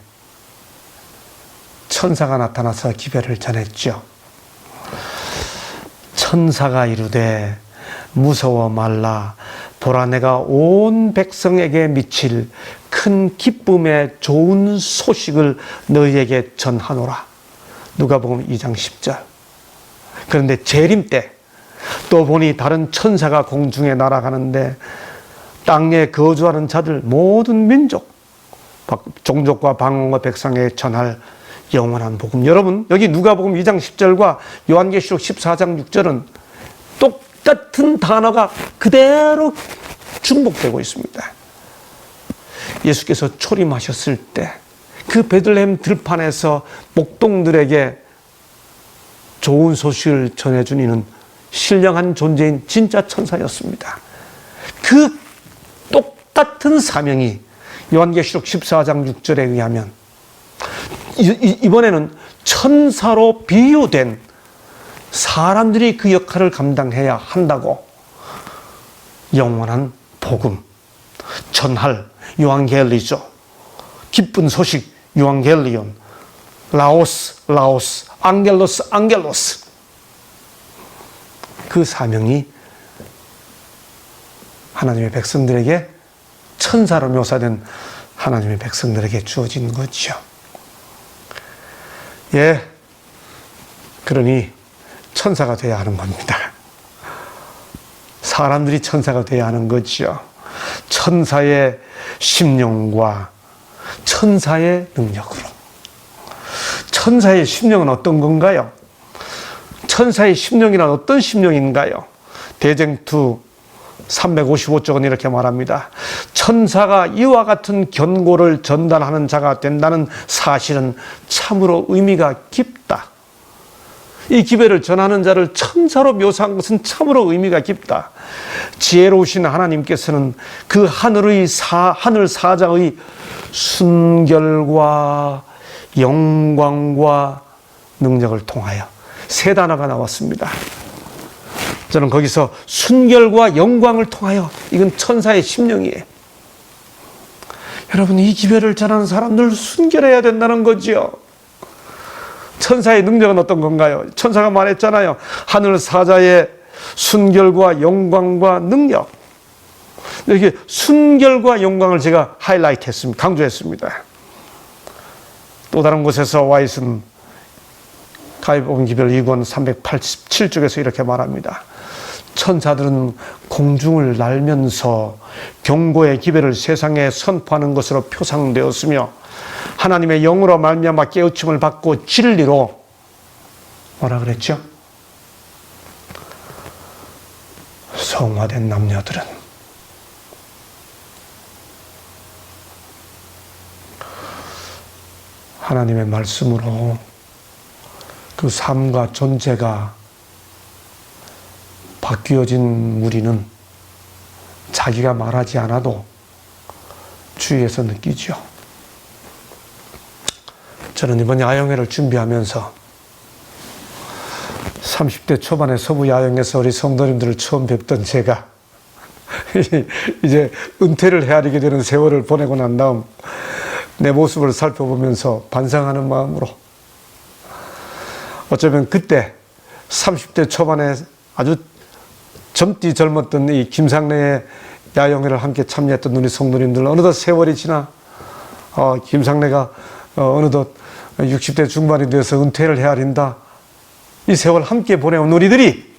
천사가 나타나서 기별을 전했죠. 천사가 이르되 무서워 말라 보라 내가 온 백성에게 미칠 큰 기쁨의 좋은 소식을 너희에게 전하노라. 누가복음 2장 10절. 그런데 재림 때 또 보니 다른 천사가 공중에 날아가는데 땅에 거주하는 자들 모든 민족 종족과 방언과 백성에 전할 영원한 복음. 여러분 여기 누가복음 2장 10절과 요한계시록 14장 6절은 똑같은 단어가 그대로 중복되고 있습니다. 예수께서 초림하셨을 때 그 베들레헴 들판에서 목동들에게 좋은 소식을 전해준 이는 신령한 존재인 진짜 천사였습니다. 그 똑같은 사명이 요한계시록 14장 6절에 의하면 이번에는 천사로 비유된 사람들이 그 역할을 감당해야 한다고 영원한 복음, 전할, 요한겔리죠. 기쁜 소식, 요한겔리온, 라오스, 앙겔로스. 그 사명이 하나님의 백성들에게, 천사로 묘사된 하나님의 백성들에게 주어진 거죠. 예, 그러니 천사가 되어야 하는 겁니다. 사람들이 천사가 되어야 하는 거죠. 천사의 심령과 천사의 능력으로. 천사의 심령은 어떤 건가요? 천사의 심령이란 어떤 심령인가요? 대쟁투 355쪽은 이렇게 말합니다. 천사가 이와 같은 견고를 전달하는 자가 된다는 사실은 참으로 의미가 깊다. 이 기별을 전하는 자를 천사로 묘사한 것은 참으로 의미가 깊다. 지혜로우신 하나님께서는 그 하늘 사자의 순결과 영광과 능력을 통하여 세 단어가 나왔습니다. 저는 거기서 순결과 영광을 통하여, 이건 천사의 심령이에요. 여러분, 이 기별을 전하는 사람들 순결해야 된다는 거지요. 천사의 능력은 어떤 건가요? 천사가 말했잖아요. 하늘 사자의 순결과 영광과 능력. 이렇게 순결과 영광을 제가 하이라이트했습니다. 강조했습니다. 또 다른 곳에서 와이슨 가이복음 기별 2권 387쪽에서 이렇게 말합니다. 천사들은 공중을 날면서 경고의 기별을 세상에 선포하는 것으로 표상되었으며 하나님의 영으로 말미암아 깨우침을 받고 진리로 뭐라 그랬죠? 성화된 남녀들은 하나님의 말씀으로 그 삶과 존재가 바뀌어진 우리는 자기가 말하지 않아도 주위에서 느끼죠. 저는 이번 야영회를 준비하면서 30대 초반에 서부 야영에서 우리 성도님들을 처음 뵙던 제가 이제 은퇴를 헤아리게 되는 세월을 보내고 난 다음 내 모습을 살펴보면서 반성하는 마음으로, 어쩌면 그때 30대 초반에 아주 젊디 젊었던 이 김상래의 야영회를 함께 참여했던 우리 성도님들, 어느덧 세월이 지나 김상래가 어느덧 60대 중반이 되어서 은퇴를 헤아린다. 이 세월 함께 보내온 우리들이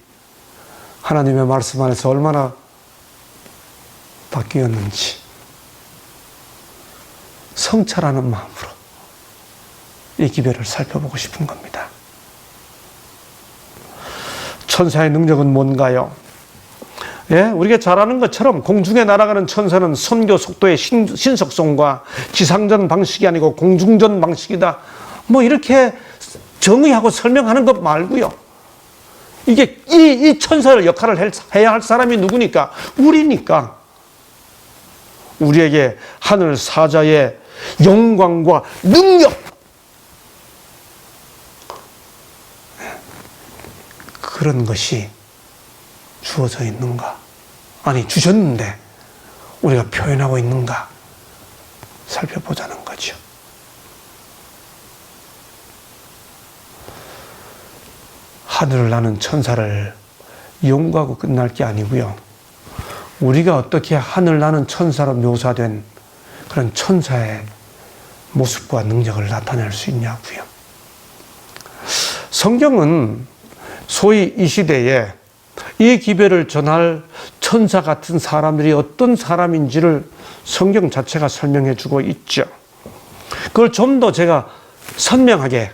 하나님의 말씀 안에서 얼마나 바뀌었는지 성찰하는 마음으로 이 기별을 살펴보고 싶은 겁니다. 천사의 능력은 뭔가요? 예, 우리가 잘 아는 것처럼 공중에 날아가는 천사는 선교 속도의 신속성과 지상전 방식이 아니고 공중전 방식이다. 뭐 이렇게 정의하고 설명하는 것 말고요. 이게 이 천사의 역할을 해야 할 사람이 누구니까? 우리니까. 우리에게 하늘 사자의 영광과 능력, 그런 것이 주어져 있는가? 아니, 주셨는데 우리가 표현하고 있는가? 살펴보자는 거죠. 하늘을 나는 천사를 연구하고 끝날 게 아니고요. 우리가 어떻게 하늘 나는 천사로 묘사된 그런 천사의 모습과 능력을 나타낼 수 있냐고요. 성경은 소위 이 시대에 이 기별을 전할 천사 같은 사람들이 어떤 사람인지를 성경 자체가 설명해 주고 있죠. 그걸 좀 더 제가 선명하게,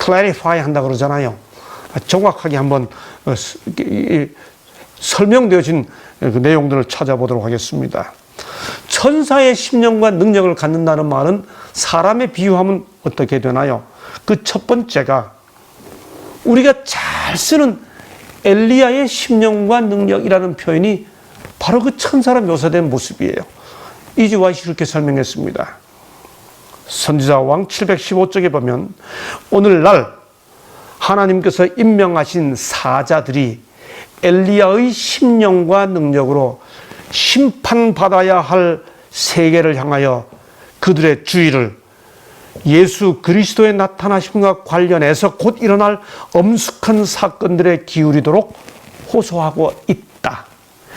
clarify 한다고 그러잖아요. 정확하게 한번 설명되어진 그 내용들을 찾아보도록 하겠습니다. 천사의 심령과 능력을 갖는다는 말은 사람에 비유하면 어떻게 되나요? 그 첫 번째가 우리가 잘 쓰는 엘리야의 심령과 능력이라는 표현이 바로 그 천사로 묘사된 모습이에요. 이지 와이시 이렇게 설명했습니다. 선지자 왕 715쪽에 보면 오늘날 하나님께서 임명하신 사자들이 엘리야의 심령과 능력으로 심판받아야 할 세계를 향하여 그들의 주의를 예수 그리스도의 나타나심과 관련해서 곧 일어날 엄숙한 사건들에 기울이도록 호소하고 있다.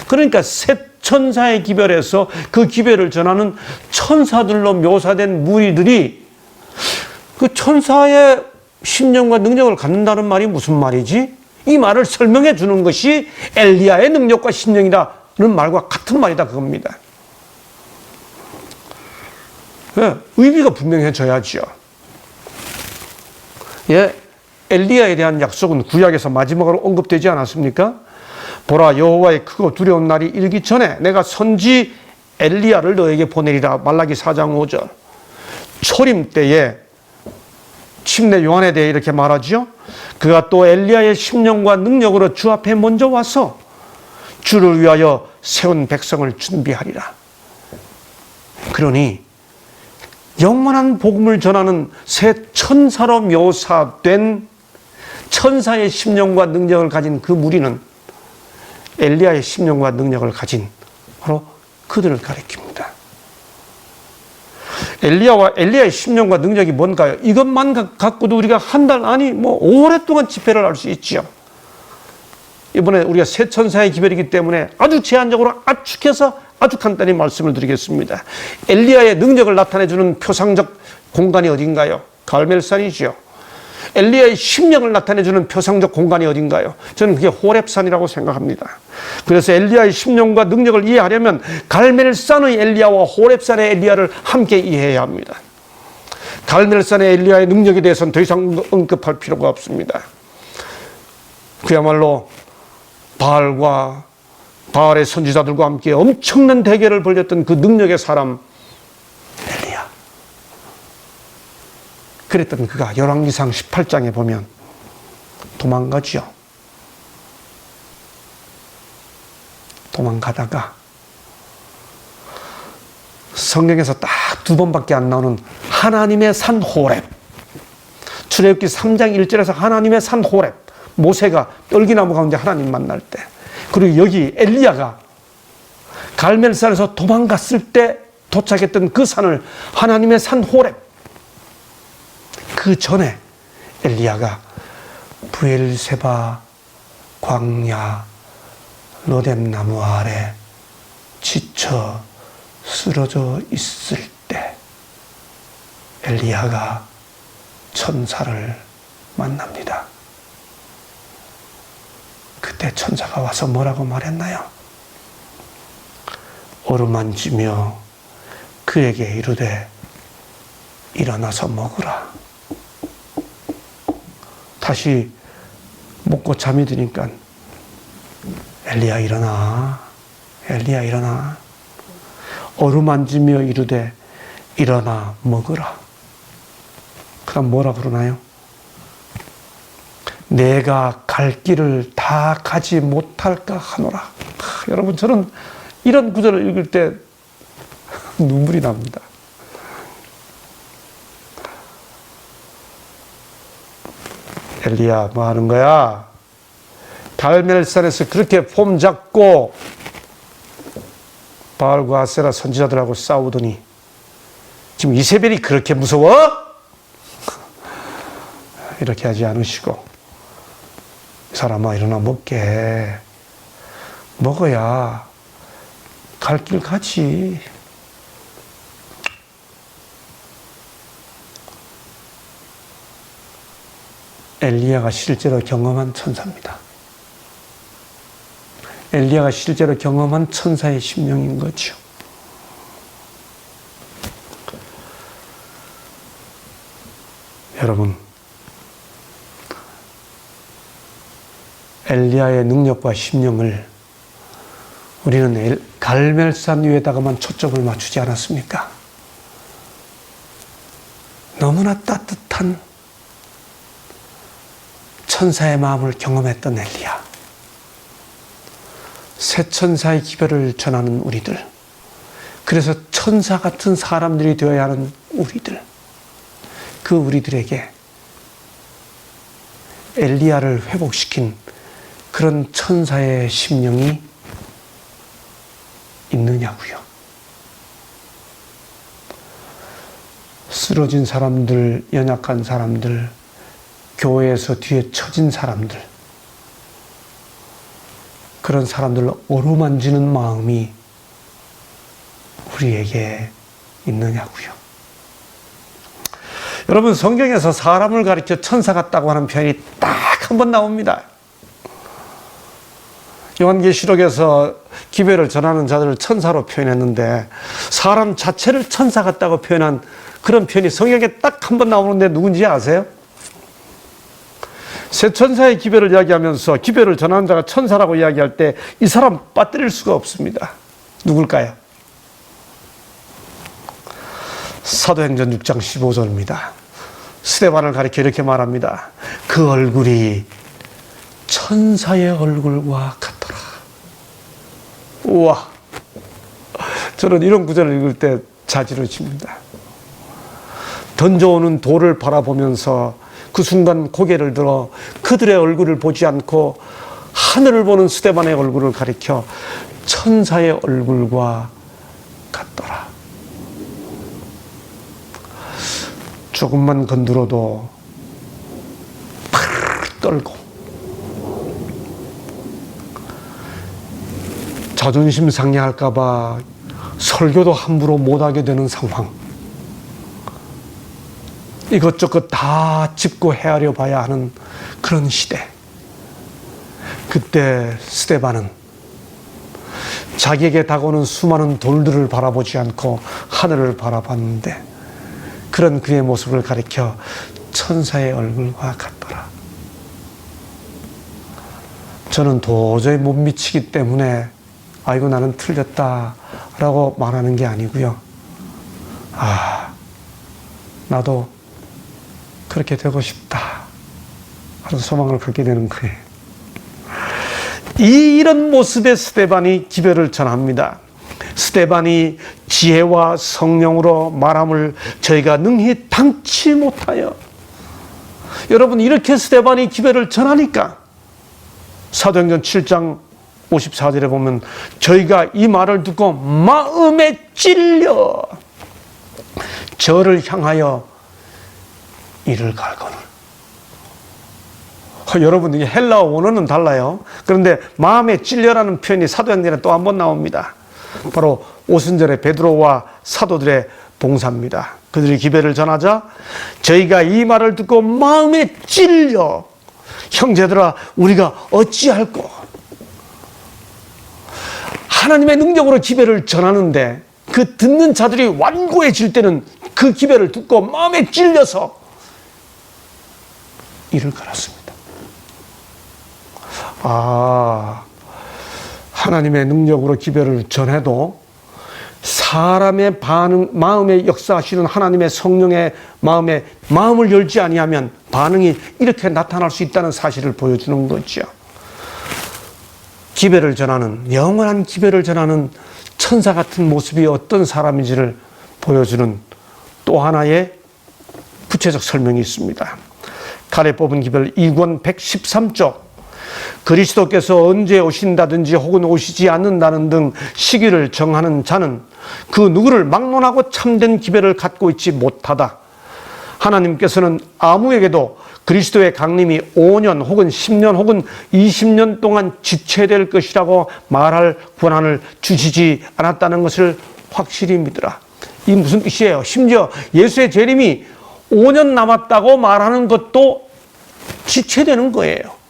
그러니까 셋 천사의 기별에서 그 기별을 전하는 천사들로 묘사된 무리들이 그 천사의 심령과 능력을 갖는다는 말이 무슨 말이지? 이 말을 설명해 주는 것이 엘리야의 능력과 심령이라는 말과 같은 말이다 그겁니다. 의미가 분명해져야죠. 예, 엘리야에 대한 약속은 구약에서 마지막으로 언급되지 않았습니까? 보라, 여호와의 크고 두려운 날이 일기 전에 내가 선지 엘리야를 너에게 보내리라. 말라기 4장 5절. 초림 때에 침례 요한에 대해 이렇게 말하죠. 그가 또 엘리야의 심령과 능력으로 주 앞에 먼저 와서 주를 위하여 세운 백성을 준비하리라. 그러니 영원한 복음을 전하는 새 천사로 묘사된 천사의 심령과 능력을 가진 그 무리는 엘리야의 심령과 능력을 가진 바로 그들을 가리킵니다. 엘리야의 심령과 능력이 뭔가요? 이것만 갖고도 우리가 한 달 아니 오랫동안 집회를 할 수 있지요. 이번에 우리가 새 천사의 기별이기 때문에 아주 제한적으로 압축해서 아주 간단히 말씀을 드리겠습니다. 엘리야의 능력을 나타내주는 표상적 공간이 어딘가요? 갈멜산이지요. 엘리야의 심령을 나타내주는 표상적 공간이 어딘가요? 저는 그게 호렙산이라고 생각합니다. 그래서 엘리야의 심령과 능력을 이해하려면 갈멜산의 엘리야와 호렙산의 엘리야를 함께 이해해야 합니다. 갈멜산의 엘리야의 능력에 대해서는 더 이상 언급할 필요가 없습니다. 그야말로 바알의 선지자들과 함께 엄청난 대결을 벌였던 그 능력의 사람 엘리야. 그랬던 그가 열왕기상 18장에 보면 도망가지요. 도망가다가 성경에서 딱 2번밖에 안 나오는 하나님의 산 호렙. 출애굽기 3장 1절에서 하나님의 산 호렙. 모세가 떨기나무 가운데 하나님 만날 때. 그리고 여기 엘리야가 갈멜산에서 도망갔을 때 도착했던 그 산을 하나님의 산 호렙. 그 전에 엘리야가 부엘세바 광야 로뎀나무 아래 지쳐 쓰러져 있을 때 엘리야가 천사를 만납니다. 그때 천사가 와서 뭐라고 말했나요? 어루만지며 그에게 이르되 일어나서 먹으라. 다시 먹고 잠이 드니까 엘리야 일어나. 엘리야 일어나. 어루만지며 이르되 일어나 먹으라. 그다음 뭐라 그러나요? 내가 갈 길을 다 가지 못할까 하노라. 여러분 저는 이런 구절을 읽을 때 눈물이 납니다. 엘리야 뭐 하는 거야? 갈멜산에서 그렇게 폼 잡고 바알과 아세라 선지자들하고 싸우더니 지금 이세벨이 그렇게 무서워? 이렇게 하지 않으시고 이 사람아 일어나 먹게. 먹어야 갈 길 가지. 엘리야가 실제로 경험한 천사입니다. 엘리야가 실제로 경험한 천사의 심령인 거죠. 여러분, 엘리야의 능력과 심령을 우리는 갈멜산 위에다가만 초점을 맞추지 않았습니까? 너무나 따뜻한 천사의 마음을 경험했던 엘리야. 새 천사의 기별을 전하는 우리들, 그래서 천사 같은 사람들이 되어야 하는 우리들, 그 우리들에게 엘리야를 회복시킨 그런 천사의 심령이 있느냐고요. 쓰러진 사람들, 연약한 사람들, 교회에서 뒤에 처진 사람들, 그런 사람들을 어루만지는 마음이 우리에게 있느냐고요. 여러분, 성경에서 사람을 가리켜 천사 같다고 하는 표현이 딱 한 번 나옵니다. 요한계시록에서 기별을 전하는 자들을 천사로 표현했는데, 사람 자체를 천사 같다고 표현한 그런 표현이 성경에 딱 한 번 나오는데 누군지 아세요? 새 천사의 기별을 이야기하면서 기별을 전하는 자가 천사라고 이야기할 때 이 사람 빠뜨릴 수가 없습니다. 누굴까요? 사도행전 6장 15절입니다. 스데반을 가리켜 이렇게 말합니다. 그 얼굴이 천사의 얼굴과 같더라. 우와, 저는 이런 구절을 읽을 때 자지러집니다. 던져오는 돌을 바라보면서 그 순간 고개를 들어 그들의 얼굴을 보지 않고 하늘을 보는 스데반의 얼굴을 가리켜 천사의 얼굴과 같더라. 조금만 건드려도 파르르 떨고 자존심 상해할까 봐 설교도 함부로 못하게 되는 상황, 이것저것 다 짚고 헤아려 봐야 하는 그런 시대. 그때 스데반은 자기에게 다가오는 수많은 돌들을 바라보지 않고 하늘을 바라봤는데, 그런 그의 모습을 가리켜 천사의 얼굴과 같더라. 저는 도저히 못 미치기 때문에 아이고 나는 틀렸다라고 말하는 게 아니고요. 아, 나도 그렇게 되고 싶다 하는 소망을 갖게 되는 거예요. 이런 모습의 스데반이 기별을 전합니다. 스데반이 지혜와 성령으로 말함을 저희가 능히 당치 못하여, 여러분, 이렇게 스데반이 기별을 전하니까 사도행전 7장 54절에 보면 저희가 이 말을 듣고 마음에 찔려 저를 향하여 이를 갈거늘. 여러분, 이게 헬라어 원어는 달라요. 그런데 마음에 찔려라는 표현이 사도행전에 또 한 번 나옵니다. 바로 오순절에 베드로와 사도들의 봉사입니다. 그들이 기별을 전하자 저희가 이 말을 듣고 마음에 찔려, 형제들아 우리가 어찌할꼬. 하나님의 능력으로 기별을 전하는데 그 듣는 자들이 완고해질 때는 그 기별을 듣고 마음에 찔려서 이를 갈았습니다. 아, 하나님의 능력으로 기별을 전해도 사람의 마음에 역사하시는 하나님의 성령의 마음을 열지 아니하면 반응이 이렇게 나타날 수 있다는 사실을 보여주는 거죠. 기별을 전하는, 영원한 기별을 전하는 천사 같은 모습이 어떤 사람인지를 보여주는 또 하나의 구체적 설명이 있습니다. 칼에 뽑은 기별 2권 113쪽. 그리스도께서 언제 오신다든지 혹은 오시지 않는다는 등 시기를 정하는 자는 그 누구를 막론하고 참된 기별을 갖고 있지 못하다. 하나님께서는 아무에게도 그리스도의 강림이 5년 혹은 10년 혹은 20년 동안 지체될 것이라고 말할 권한을 주시지 않았다는 것을 확실히 믿으라. 이 무슨 뜻이에요? 심지어 예수의 재림이 5년 남았다고 말하는 것도 지체되는 거예요.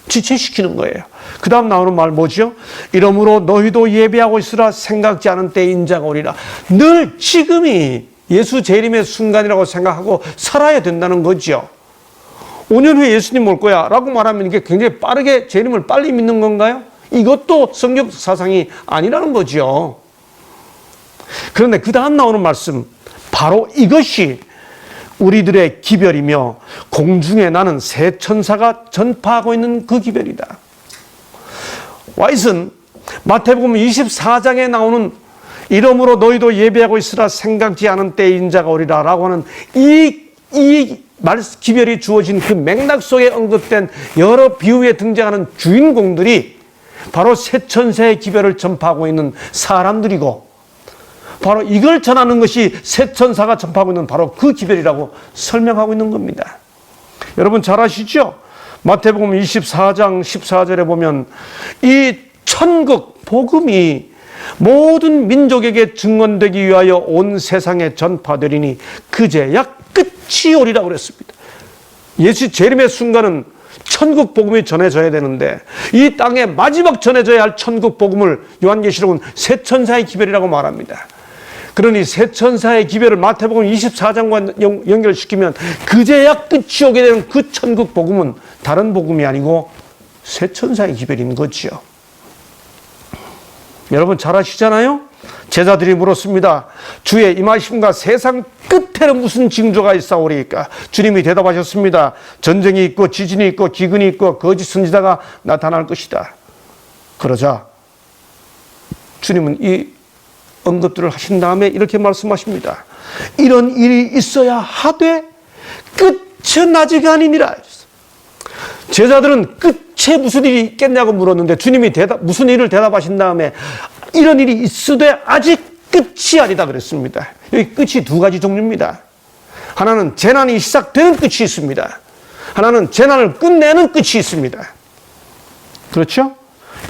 지체시키는 거예요. 그 다음 나오는 말 뭐죠? 이러므로 너희도 예배하고 있으라. 생각지 않은 때에 인자가 오리라. 늘 지금이 예수 재림의 순간이라고 생각하고 살아야 된다는 거죠. 5년 후에 예수님 올 거야 라고 말하면 이게 굉장히 빠르게 재림을 빨리 믿는 건가요? 이것도 성경 사상이 아니라는 거죠. 그런데 그 다음 나오는 말씀, 바로 이것이 우리들의 기별이며 공중에 나는 새 천사가 전파하고 있는 그 기별이다. 와이슨 마태복음 24장에 나오는 이러므로 너희도 예배하고 있으라 생각지 않은 때에 인자가 오리라 라고 하는 이 기별이 주어진 그 맥락 속에 언급된 여러 비유에 등장하는 주인공들이 바로 새 천사의 기별을 전파하고 있는 사람들이고, 바로 이걸 전하는 것이 새 천사가 전파하고 있는 바로 그 기별이라고 설명하고 있는 겁니다. 여러분 잘 아시죠? 마태복음 24장 14절에 보면 이 천국 복음이 모든 민족에게 증언되기 위하여 온 세상에 전파되리니 그제야 끝이 오리라고 그랬습니다. 예수 재림의 순간은 천국 복음이 전해져야 되는데 이 땅에 마지막 전해져야 할 천국 복음을 요한계시록은 새 천사의 기별이라고 말합니다. 그러니 새 천사의 기별을 마태복음 24장과 연결시키면 그제야 끝이 오게 되는 그 천국 복음은 다른 복음이 아니고 새 천사의 기별인 거지요. 여러분 잘 아시잖아요? 제자들이 물었습니다. 주의 임하심과 세상 끝에는 무슨 징조가 있사오리까? 주님이 대답하셨습니다. 전쟁이 있고 지진이 있고 기근이 있고 거짓 선지자가 나타날 것이다. 그러자 주님은 이 언급들을 하신 다음에 이렇게 말씀하십니다. 이런 일이 있어야 하되 끝은 아직 아니니라. 제자들은 끝에 무슨 일이 있겠냐고 물었는데 주님이 무슨 일을 대답하신 다음에 이런 일이 있으되 아직 끝이 아니다 그랬습니다. 여기 끝이 두 가지 종류입니다. 하나는 재난이 시작되는 끝이 있습니다. 하나는 재난을 끝내는 끝이 있습니다. 그렇죠?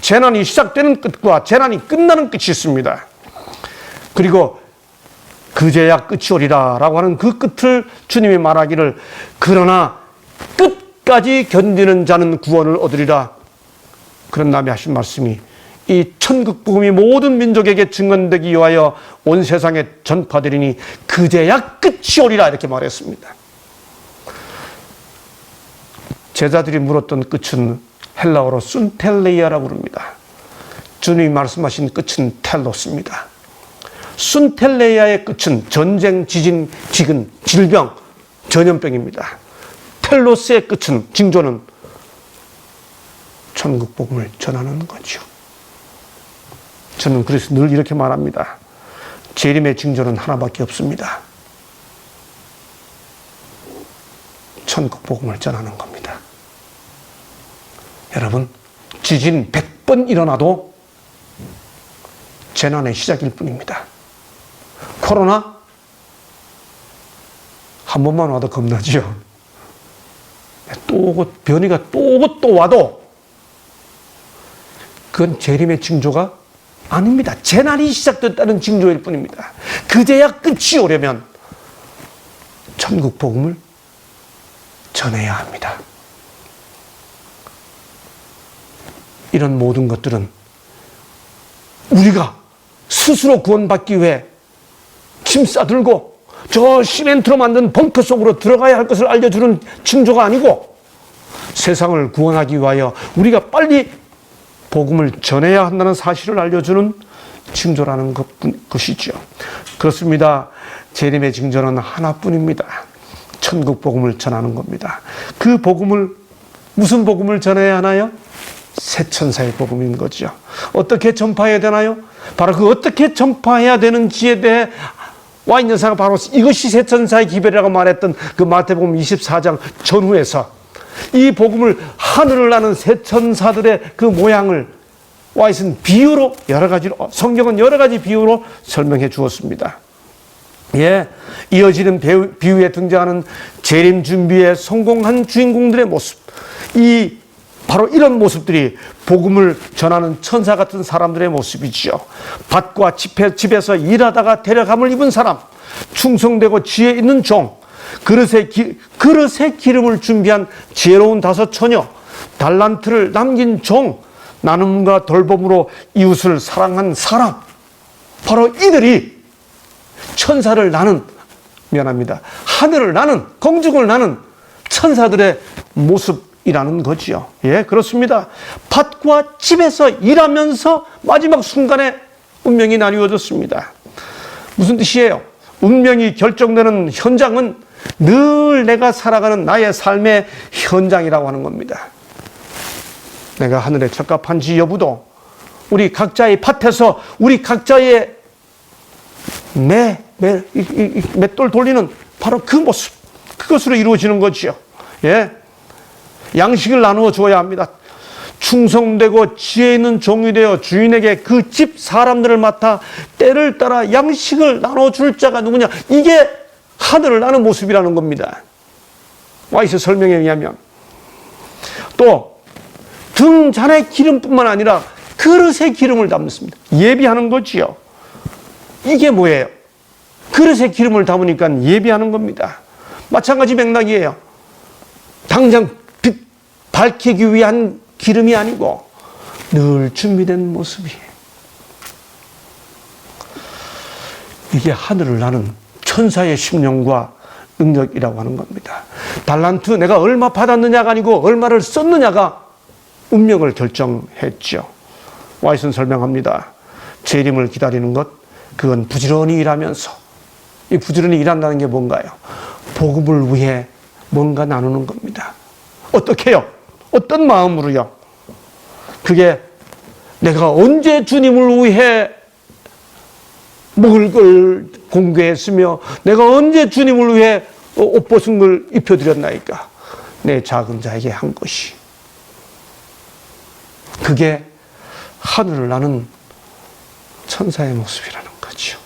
재난이 시작되는 끝과 재난이 끝나는 끝이 있습니다. 그리고 그제야 끝이 오리라 라고 하는 그 끝을 주님이 말하기를 그러나 끝까지 견디는 자는 구원을 얻으리라. 그런 다음에 하신 말씀이 이 천국 복음이 모든 민족에게 증언되기 위하여 온 세상에 전파되리니 그제야 끝이 오리라 이렇게 말했습니다. 제자들이 물었던 끝은 헬라어로 순텔레이아라고 부릅니다. 주님이 말씀하신 끝은 텔로스입니다. 순텔레이아의 끝은 전쟁, 지진, 기근, 질병, 전염병입니다. 텔로스의 끝은, 징조는 천국 복음을 전하는 거죠. 저는 그래서 늘 이렇게 말합니다. 재림의 징조는 하나밖에 없습니다. 천국 복음을 전하는 겁니다. 여러분, 지진 100번 일어나도 재난의 시작일 뿐입니다. 코로나 한 번만 와도 겁나지요. 또 변이가 또 와도 그건 재림의 징조가 아닙니다. 재난이 시작됐다는 징조일 뿐입니다. 그제야 끝이 오려면 천국 복음을 전해야 합니다. 이런 모든 것들은 우리가 스스로 구원받기 위해 짐 싸들고 저 시멘트로 만든 벙커 속으로 들어가야 할 것을 알려주는 징조가 아니고 세상을 구원하기 위하여 우리가 빨리 복음을 전해야 한다는 사실을 알려주는 징조라는 것이죠. 그렇습니다. 재림의 징조는 하나뿐입니다. 천국 복음을 전하는 겁니다. 그 복음을 무슨 복음을 전해야 하나요? 새 천사의 복음인 거죠. 어떻게 전파해야 되나요? 바로 그 어떻게 전파해야 되는지에 대해 와인 여사가 바로 이것이 새 천사의 기별이라고 말했던 그 마태복음 24장 전후에서 이 복음을 하늘을 나는 새 천사들의 그 모양을 와이슨 비유로 여러 가지로 성경은 여러 가지 비유로 설명해 주었습니다. 예, 이어지는 비유에 등장하는 재림 준비에 성공한 주인공들의 모습, 바로 이런 모습들이 복음을 전하는 천사 같은 사람들의 모습이지요. 밭과 집에서 일하다가 데려감을 입은 사람, 충성되고 지혜 있는 종, 그릇에 기름을 준비한 지혜로운 다섯 처녀, 달란트를 남긴 종, 나눔과 돌봄으로 이웃을 사랑한 사람, 바로 이들이 천사를 나는, 하늘을 나는, 공중을 나는 천사들의 모습이라는 거지요. 예, 그렇습니다. 밭과 집에서 일하면서 마지막 순간에 운명이 나뉘어졌습니다. 무슨 뜻이에요? 운명이 결정되는 현장은 늘 내가 살아가는 나의 삶의 현장이라고 하는 겁니다. 내가 하늘에 적합한지 여부도 우리 각자의 밭에서 우리 각자의 맷돌 돌리는 바로 그 모습, 그것으로 이루어지는 거지요. 예, 양식을 나누어 주어야 합니다. 충성되고 지혜 있는 종이 되어 주인에게 그 집 사람들을 맡아 때를 따라 양식을 나눠줄 자가 누구냐? 이게 하늘을 나는 모습이라는 겁니다. 와이스 설명에 의하면 또 등잔의 기름뿐만 아니라 그릇에 기름을 담습니다. 예비하는 거지요. 이게 뭐예요? 그릇에 기름을 담으니까 예비하는 겁니다. 마찬가지 맥락이에요. 당장 빛 밝히기 위한 기름이 아니고 늘 준비된 모습이에요. 이게 하늘을 나는 천사의 심령과 능력이라고 하는 겁니다. 달란트 내가 얼마 받았느냐가 아니고 얼마를 썼느냐가 운명을 결정했죠. 와이슨 설명합니다. 재림을 기다리는 것, 그건 부지런히 일하면서, 이 부지런히 일한다는 게 뭔가요? 복음을 위해 뭔가 나누는 겁니다. 어떻게 해요? 어떤 마음으로요? 그게 내가 언제 주님을 위해 먹을 걸 공개했으며 내가 언제 주님을 위해 옷 벗은 걸 입혀드렸나이까? 내 작은 자에게 한 것이. 그게 하늘을 나는 천사의 모습이라는 거죠.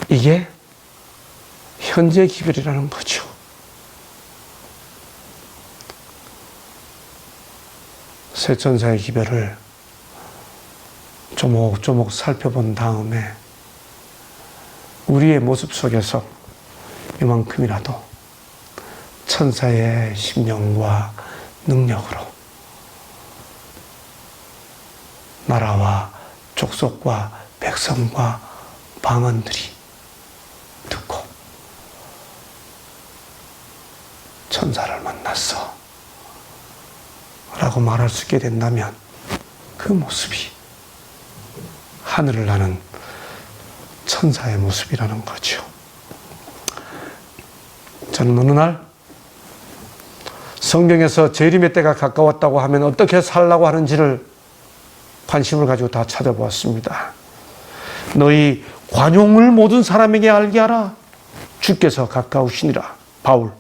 이게 현재 기별이라는 거죠. 새 천사의 기별을 조목조목 살펴본 다음에 우리의 모습 속에서 이만큼이라도 천사의 심령과 능력으로 나라와 족속과 백성과 방언들이 듣고 천사를 만났어 라고 말할 수 있게 된다면 그 모습이 하늘을 나는 천사의 모습이라는 거죠. 저는 어느 날 성경에서 재림의 때가 가까웠다고 하면 어떻게 살라고 하는지를 관심을 가지고 다 찾아보았습니다. 너희 관용을 모든 사람에게 알게 하라. 주께서 가까우시니라. 바울.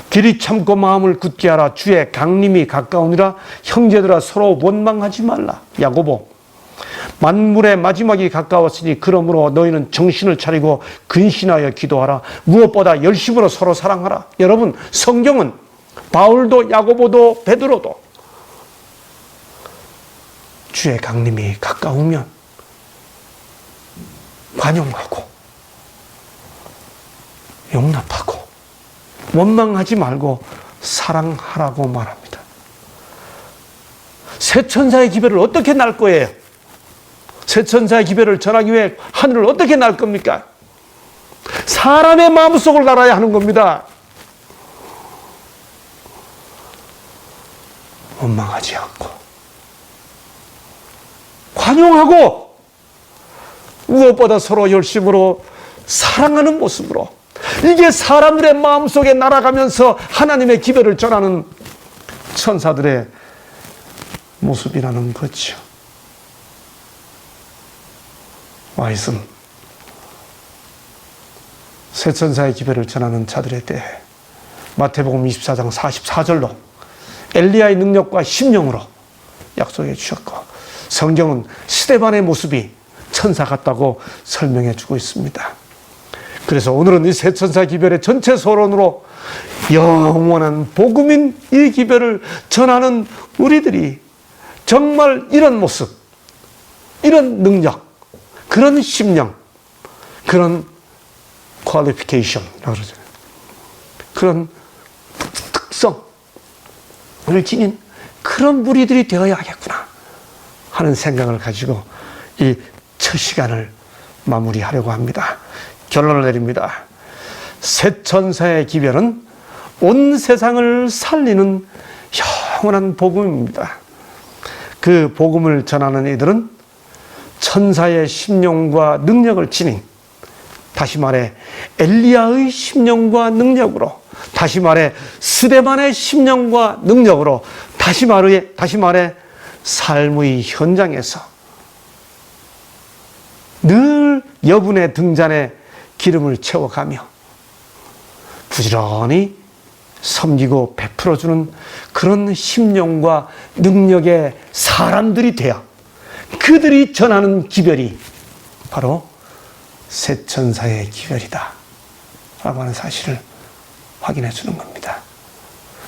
길이 참고 마음을 굳게 하라. 주의 강림이 가까우니라. 형제들아 서로 원망하지 말라. 야고보. 만물의 마지막이 가까웠으니 그러므로 너희는 정신을 차리고 근신하여 기도하라. 무엇보다 열심으로 서로 사랑하라. 여러분, 성경은 바울도 야고보도 베드로도 주의 강림이 가까우면 관용하고 용납하고 원망하지 말고 사랑하라고 말합니다. 새 천사의 기별을 어떻게 날 거예요? 새 천사의 기별을 전하기 위해 하늘을 어떻게 날 겁니까? 사람의 마음속을 갈아야 하는 겁니다. 원망하지 않고 관용하고 무엇보다 서로 열심으로 사랑하는 모습으로, 이게 사람들의 마음속에 날아가면서 하나님의 기별을 전하는 천사들의 모습이라는 거죠. 와이슨 새 천사의 기별을 전하는 자들에 대해 마태복음 24장 44절로 엘리야의 능력과 심령으로 약속해 주셨고, 성경은 스데반의 모습이 천사 같다고 설명해 주고 있습니다. 그래서 오늘은 이 새 천사 기별의 전체 서론으로 영원한 복음인 이 기별을 전하는 우리들이 정말 이런 모습, 이런 능력, 그런 심령, 그런 퀄리피케이션이라고 그러잖아요. 그런 특성을 지닌 그런 무리들이 되어야겠구나 하는 생각을 가지고 이 첫 시간을 마무리하려고 합니다. 결론을 내립니다. 새 천사의 기별은 온 세상을 살리는 영원한 복음입니다. 그 복음을 전하는 이들은 천사의 심령과 능력을 지닌, 다시 말해 엘리야의 심령과 능력으로, 다시 말해 스데반의 심령과 능력으로, 다시 말해 삶의 현장에서 늘 여분의 등잔에 기름을 채워가며 부지런히 섬기고 베풀어주는 그런 심령과 능력의 사람들이 되어 그들이 전하는 기별이 바로 새 천사의 기별이다 라고 하는 사실을 확인해 주는 겁니다.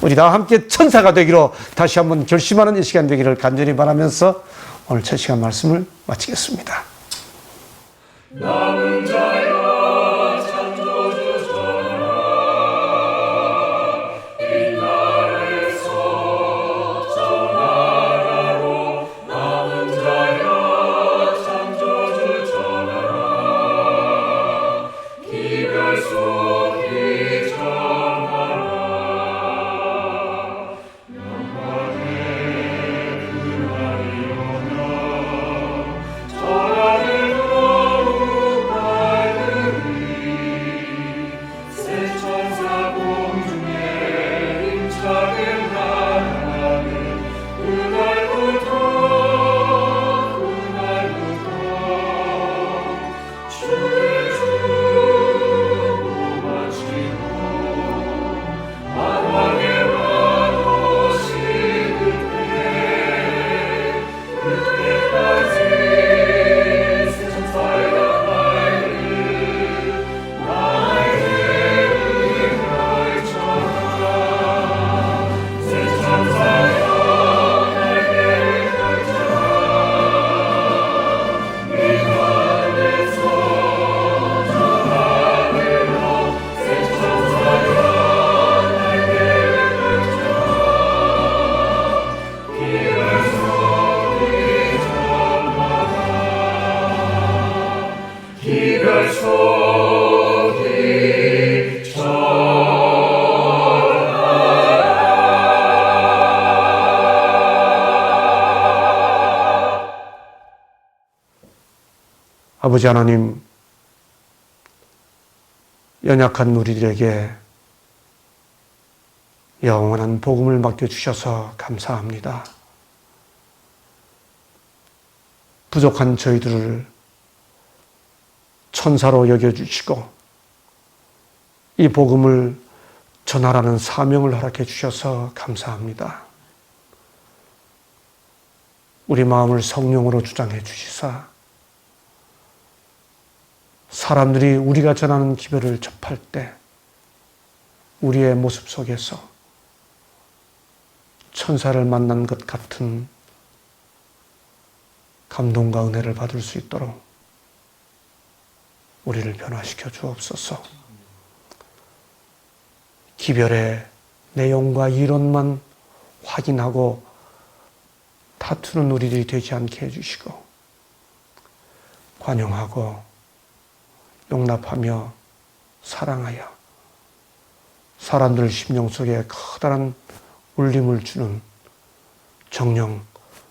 우리 다 함께 천사가 되기로 다시 한번 결심하는 이 시간 되기를 간절히 바라면서 오늘 첫 시간 말씀을 마치겠습니다. 남은 자여 창조주 전하라 이 날에서 전하라로 남은 자여 창조주 전하라 기별 속이 전하라 영광의 그날이 오나 전하를 아버지 하나님, 연약한 우리들에게 영원한 복음을 맡겨주셔서 감사합니다. 부족한 저희들을 천사로 여겨주시고 이 복음을 전하라는 사명을 허락해 주셔서 감사합니다. 우리 마음을 성령으로 주장해 주시사 사람들이 우리가 전하는 기별을 접할 때 우리의 모습 속에서 천사를 만난 것 같은 감동과 은혜를 받을 수 있도록 우리를 변화시켜 주옵소서. 기별의 내용과 이론만 확인하고 다투는 우리들이 되지 않게 해주시고 관용하고 용납하며 사랑하여 사람들 심령 속에 커다란 울림을 주는 정령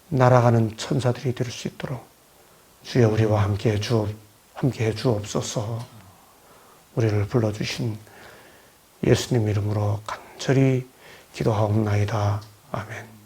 날아가는 천사들이 될 수 있도록 주여 우리와 함께 해 주옵소서. 우리를 불러주신 예수님 이름으로 간절히 기도하옵나이다. 아멘.